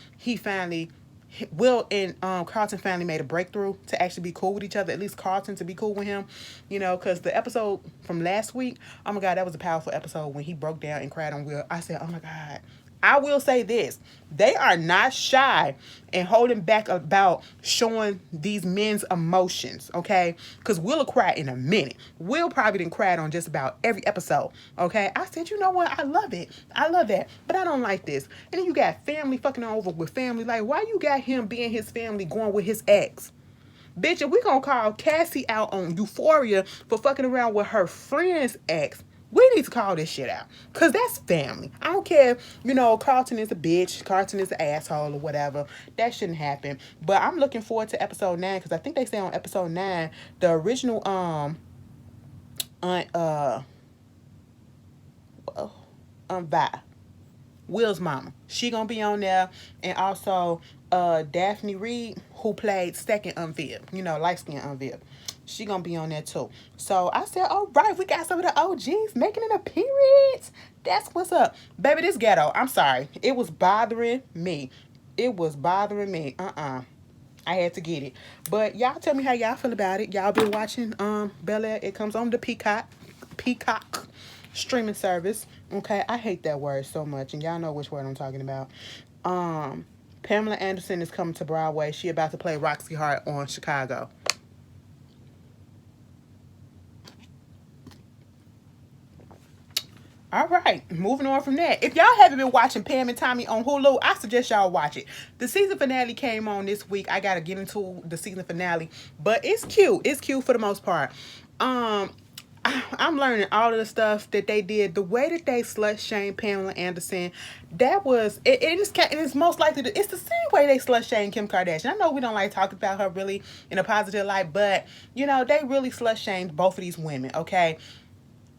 Will and Carlton finally made a breakthrough to actually be cool with each other, at least Carlton to be cool with him, you know, because the episode from last week, oh my God, that was a powerful episode when he broke down and cried on Will. I said, oh my God. I will say this, they are not shy and holding back about showing these men's emotions, okay? Because Will will cry in a minute. Will probably didn't cry on just about every episode, okay? I said, you know what? I love it. I love that. But I don't like this. And then you got family fucking over with family. Like, why you got him being his family going with his ex? Bitch, if we gonna call Cassie out on Euphoria for fucking around with her friend's ex, We need to call this shit out. Because that's family. I don't care, Carlton is a bitch. Carlton is an asshole or whatever. That shouldn't happen. But I'm looking forward to episode 9. Because I think they say on episode 9, the original, Vi, Will's mama, she gonna be on there. And also Daphne Reed, who played second Unveiled, light skin Unveiled, she gonna be on there too. So I said, all right, we got some of the OGs making an appearance. That's what's up, baby. This ghetto, I'm sorry, it was bothering me. I had to get it. But y'all tell me how y'all feel about it. Y'all been watching Bel-Air. It comes on the Peacock streaming service. Okay, I hate that word so much, and y'all know which word I'm talking about. Pamela Anderson is coming to Broadway. She about to play Roxy Hart on Chicago. All right, moving on from that. If y'all haven't been watching Pam and Tommy on Hulu, I suggest y'all watch it. The season finale came on this week. I gotta get into the season finale, but it's cute. It's cute for the most part. I'm learning all of the stuff that they did. The way that they slut shamed Pamela Anderson, that was it's most likely it's the same way they slut shamed Kim Kardashian. I know we don't like talking about her really in a positive light, but they really slut shamed both of these women. Okay,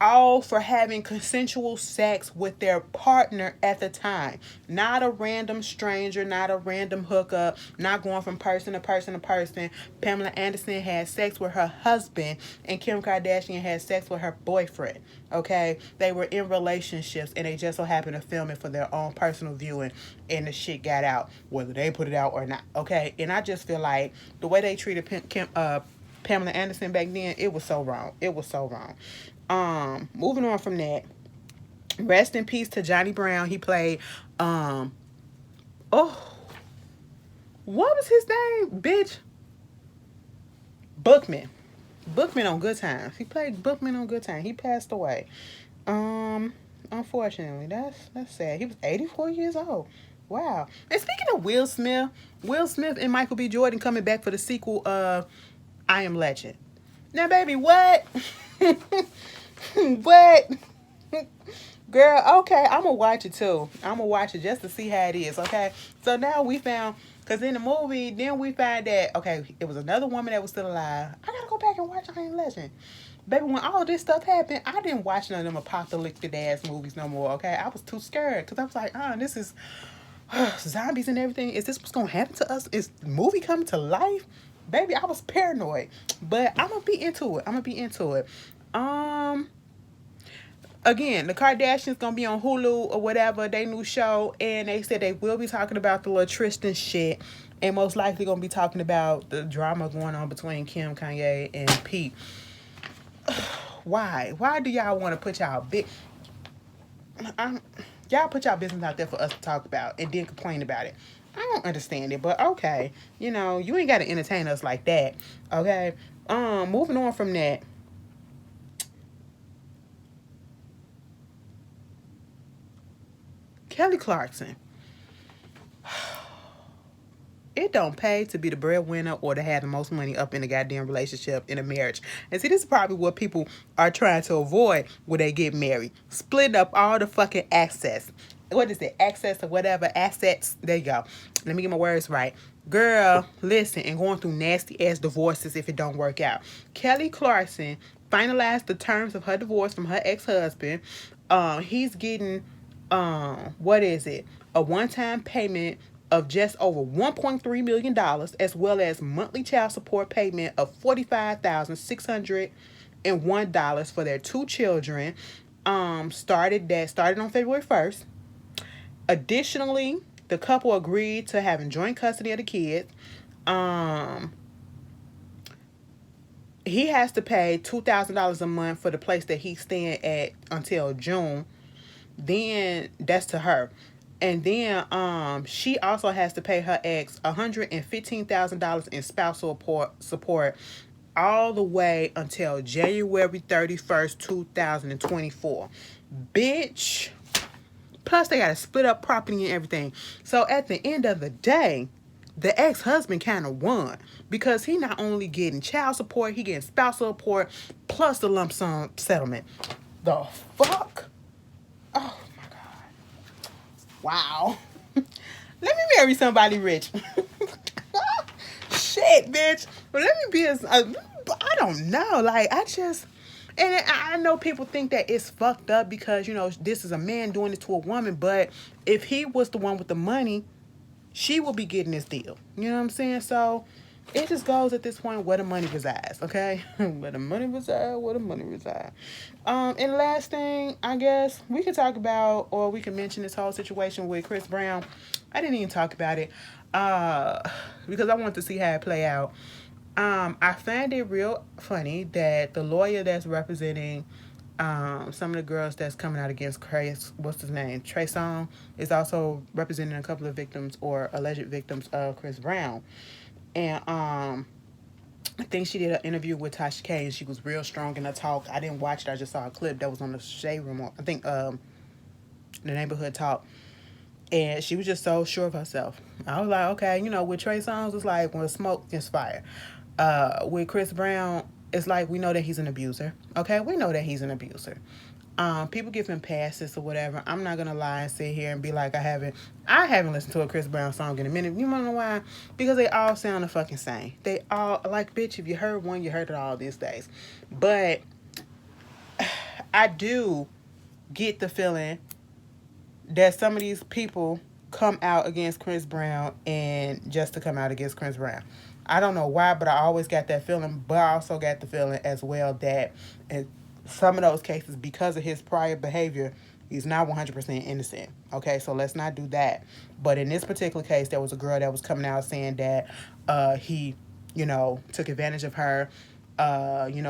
all for having consensual sex with their partner at the time. Not a random stranger, not a random hookup, not going from person to person to person. Pamela Anderson had sex with her husband, and Kim Kardashian had sex with her boyfriend. Okay? They were in relationships, and they just so happened to film it for their own personal viewing, and the shit got out, whether they put it out or not. Okay? And I just feel like the way they treated Pamela Anderson back then, it was so wrong. It was so wrong. Moving on from that, rest in peace to Johnny Brown. He played what was his name, bitch? Bookman on Good Times. He played Bookman on Good Times. He passed away, unfortunately. That's sad. He was 84 years old. Wow. And speaking of Will Smith and Michael B. Jordan coming back for the sequel of I Am Legend. Now, baby, what? What? Girl, okay, I'm gonna watch it too. I'm gonna watch it just to see how it is, okay? So now we found, because in the movie, then we found that, okay, it was another woman that was still alive. I gotta go back and watch I Am Legend. Baby, when all this stuff happened, I didn't watch none of them apocalyptic ass movies no more, okay? I was too scared, because I was like, this is zombies and everything. Is this what's gonna happen to us? Is the movie coming to life? Baby, I was paranoid. But I'm gonna be into it. Again, the Kardashians gonna be on Hulu or whatever, they new show, and they said they will be talking about the little Tristan shit, and most likely gonna be talking about the drama going on between Kim, Kanye, and Pete. Why do y'all want to put y'all y'all put y'all business out there for us to talk about and then complain about it? I don't understand it, but okay, you ain't got to entertain us like that, okay? Moving on from that. Kelly Clarkson. It don't pay to be the breadwinner or to have the most money up in a goddamn relationship, in a marriage. And see, this is probably what people are trying to avoid when they get married. Splitting up all the fucking access. What is it? Access or whatever. Assets. There you go. Let me get my words right. Girl, listen, and going through nasty ass divorces if it don't work out. Kelly Clarkson finalized the terms of her divorce from her ex-husband. He's getting what is it? A one-time payment of just over $1.3 million, as well as monthly child support payment of $45,601 for their 2 children. Started on February 1st. Additionally, the couple agreed to having joint custody of the kids. He has to pay $2,000 a month for the place that he's staying at until June. Then that's to her. And then she also has to pay her ex $115,000 in spousal support all the way until January 31st, 2024. Bitch. Plus, they got to split up property and everything. So, at the end of the day, the ex-husband kind of won. Because he not only getting child support, he getting spousal support, plus the lump sum settlement. the fuck? Oh my God. Wow. Let me marry somebody rich. Shit, bitch. But let me be I don't know. Like, and I know people think that it's fucked up because, this is a man doing this to a woman. But if he was the one with the money, she will be getting this deal. You know what I'm saying? So it just goes at this point where the money resides, okay? Where the money resides, where the money resides. And last thing, I guess, we could talk about, or we can mention this whole situation with Chris Brown. I didn't even talk about it because I wanted to see how it play out. I find it real funny that the lawyer that's representing some of the girls that's coming out against Chris, what's his name, Trey Songz, is also representing a couple of victims or alleged victims of Chris Brown. And I think she did an interview with Tasha K, and she was real strong in her talk. I didn't watch it. I just saw a clip that was on the Shade Room. I think the Neighborhood Talk. And she was just so sure of herself. I was like, okay, with Trey Songz, it's like when smoke gets fire. With Chris Brown, it's like we know that he's an abuser. Okay, we know that he's an abuser. People give him passes or whatever. I'm not gonna lie and sit here and be like I haven't listened to a Chris Brown song in a minute. You wanna know why? Because they all sound the fucking same. They all, like, bitch, if you heard one, you heard it all these days. But I do get the feeling that some of these people come out against Chris Brown and just to come out against Chris Brown. I don't know why, but I always got that feeling. But I also got the feeling as well that in some of those cases, because of his prior behavior, he's not 100% innocent. Okay, so let's not do that. But in this particular case, there was a girl that was coming out saying that he, took advantage of her,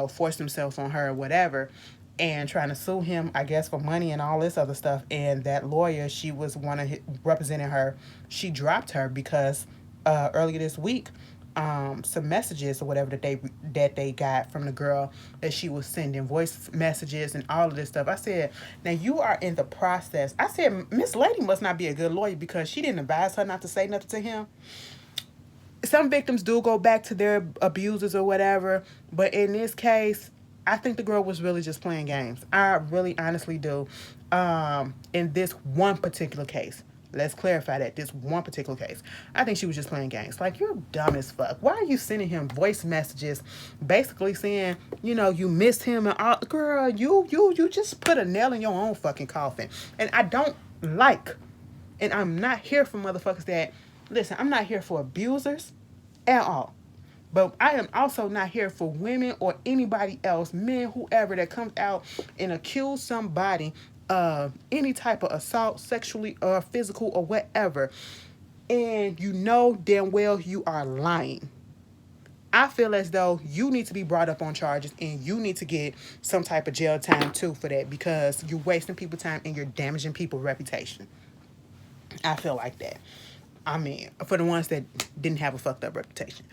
forced himself on her or whatever, and trying to sue him, I guess, for money and all this other stuff. And that lawyer, she was representing her. She dropped her because earlier this week, some messages or whatever that they got from the girl that she was sending, voice messages and all of this stuff. I said, now you are in the process. I said, Miss Lady must not be a good lawyer because she didn't advise her not to say nothing to him. Some victims do go back to their abusers or whatever, but in this case, I think the girl was really just playing games. I really honestly do. In this one particular case. Let's clarify that. This one particular case. I think she was just playing games. Like, you're dumb as fuck. Why are you sending him voice messages basically saying, you miss him and all? Girl, you just put a nail in your own fucking coffin. And I don't like, and I'm not here for motherfuckers that, listen, I'm not here for abusers at all. But I am also not here for women or anybody else, men, whoever, that comes out and accuse somebody of any type of assault, sexually or physical or whatever, and you know damn well you are lying. I feel as though you need to be brought up on charges and you need to get some type of jail time too for that, because you're wasting people's time and you're damaging people's reputation. I feel like that. I mean, for the ones that didn't have a fucked up reputation,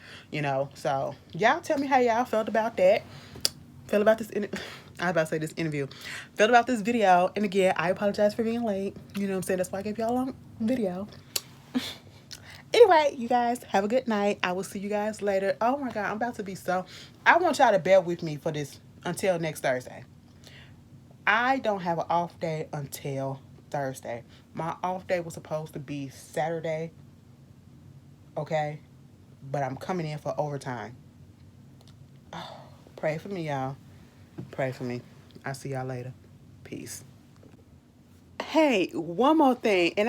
So, y'all tell me how y'all felt about that. Felt about this, I was about to say this interview. Felt about this video. And again, I apologize for being late. You know what I'm saying? That's why I gave y'all a long video. Anyway, you guys, have a good night. I will see you guys later. Oh my God, I'm about to be I want y'all to bear with me for this until next Thursday. I don't have an off day until Thursday. My off day was supposed to be Saturday. Okay? But I'm coming in for overtime. Oh, pray for me, y'all. Pray for me. I'll see y'all later. Peace. Hey, one more thing, and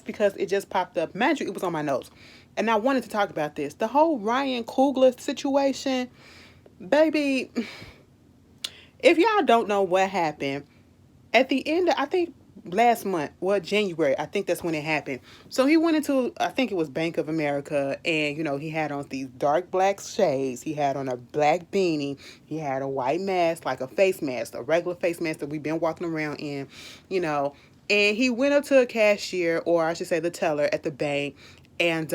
because it just popped up. Mind you, it was on my notes. And I wanted to talk about this. The whole Ryan Coogler situation. Baby, if y'all don't know what happened, at the end of, I think, last month, January, I think that's when it happened. So he went into, I think it was Bank of America, and, he had on these dark black shades. He had on a black beanie. He had a white mask, like a face mask, a regular face mask that we've been walking around in, And he went up to a cashier, or I should say the teller at the bank, and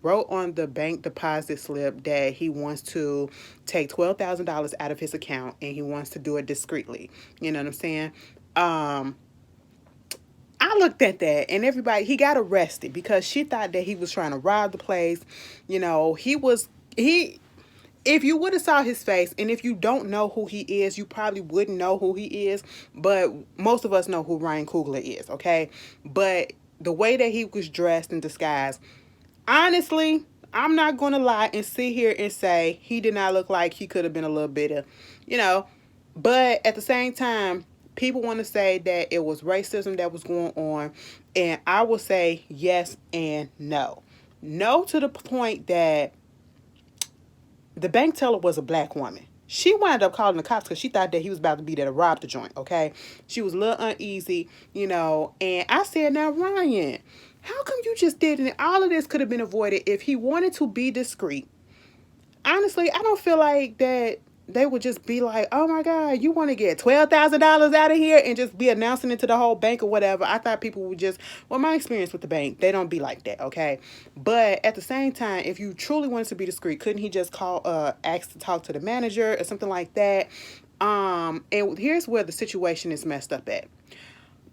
wrote on the bank deposit slip that he wants to take $12,000 out of his account, and he wants to do it discreetly. You know what I'm saying? I looked at that, and he got arrested because she thought that he was trying to rob the place. If you would have saw his face, and if you don't know who he is, you probably wouldn't know who he is, but most of us know who Ryan Coogler is, okay? But the way that he was dressed and disguised, honestly, I'm not going to lie and sit here and say he did not look like he could have been a little bit of, you know, but at the same time, people want to say that it was racism that was going on, and I will say yes and no. No, to the point that the bank teller was a black woman. She wound up calling the cops because she thought that he was about to be there to rob the joint, okay? She was a little uneasy, you know, and I said, now, Ryan, how come you just did it? All of this could have been avoided if he wanted to be discreet. Honestly, I don't feel like that they would just be like, oh my God, you want to get $12,000 out of here and just be announcing it to the whole bank or whatever. I thought people would just, well, my experience with the bank, they don't be like that, okay? But at the same time, if you truly wanted to be discreet, couldn't he just call, ask to talk to the manager or something like that? And here's where the situation is messed up at.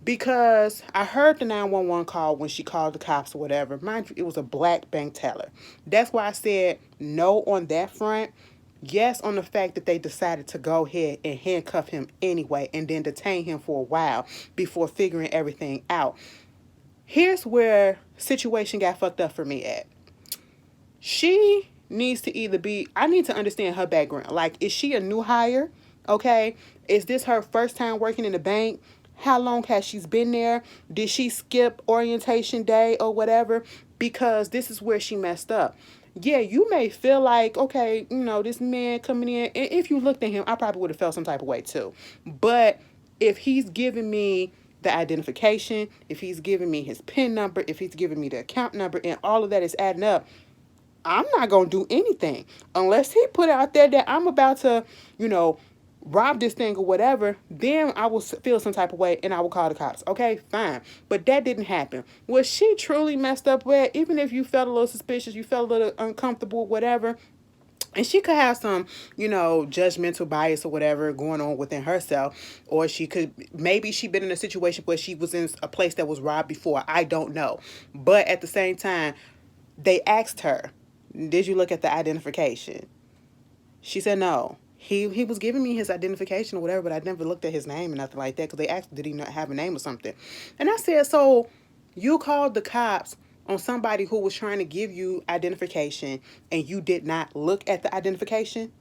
Because I heard the 911 call when she called the cops or whatever. Mind you, it was a black bank teller. That's why I said no on that front. Yes, on the fact that they decided to go ahead and handcuff him anyway and then detain him for a while before figuring everything out. Here's where situation got fucked up for me at. She needs to either be, I need to understand her background. Like, is she a new hire? Okay. Is this her first time working in the bank? How long has she been there? Did she skip orientation day or whatever? Because this is where she messed up. Yeah, you may feel like, okay, you know, this man coming in, and if you looked at him, I probably would have felt some type of way too. But if he's giving me the identification, if he's giving me his PIN number, if he's giving me the account number, and all of that is adding up, I'm not going to do anything unless he put out there that I'm about to, you know, rob this thing or whatever. Then I will feel some type of way and I will call the cops. Okay, fine. But that didn't happen. Was she truly messed up with? Even if you felt a little suspicious, you felt a little uncomfortable, whatever. And she could have some, you know, judgmental bias or whatever going on within herself. Or she could, maybe she been in a situation where she was in a place that was robbed before. I don't know. But at the same time, they asked her, did you look at the identification? She said no. He was giving me his identification or whatever, but I never looked at his name or nothing like that because they asked, did he not have a name or something? And I said, so you called the cops on somebody who was trying to give you identification and you did not look at the identification?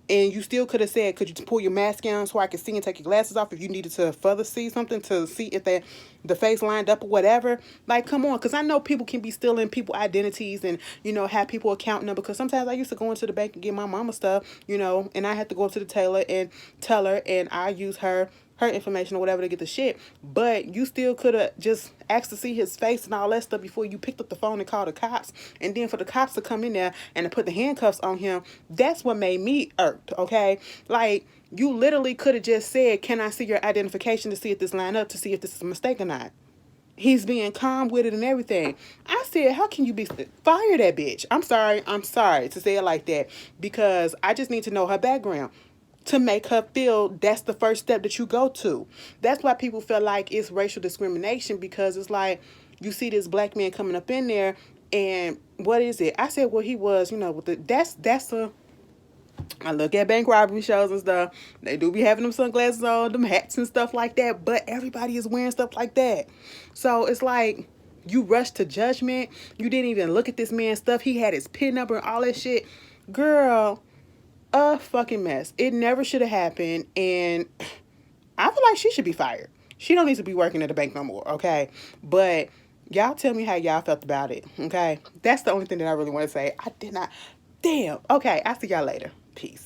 And you still could have said, could you pull your mask down so I could see and take your glasses off if you needed to further see something to see if the face lined up or whatever? Like, come on. Because I know people can be stealing people identities and, you know, have people account number. Because sometimes I used to go into the bank and get my mama stuff, you know, and I had to go up to the tailor and tell her, and I use her information or whatever to get the shit. But you still could have just asked to see his face and all that stuff before you picked up the phone and called the cops. And then for the cops to come in there and to put the handcuffs on him, that's what made me irked, okay? Like, you literally could have just said, can I see your identification to see if this line up, to see if this is a mistake or not? He's being calm with it and everything. I said, how can you be fire that bitch? I'm sorry to say it like that, because I just need to know her background to make her feel that's the first step that you go to. That's why people feel like it's racial discrimination, because it's like you see this black man coming up in there and what is it? I said, well, he was, you know, with the I look at bank robbery shows and stuff. They do be having them sunglasses on, them hats and stuff like that, but everybody is wearing stuff like that. So it's like you rush to judgment. You didn't even look at this man's stuff. He had his PIN number and all that shit. Girl, a fucking mess. It never should have happened, and I feel like she should be fired. She don't need to be working at the bank no more, okay? But y'all tell me how y'all felt about it, okay? That's the only thing that I really want to say. I did not. Damn. Okay, I'll see y'all later. Peace.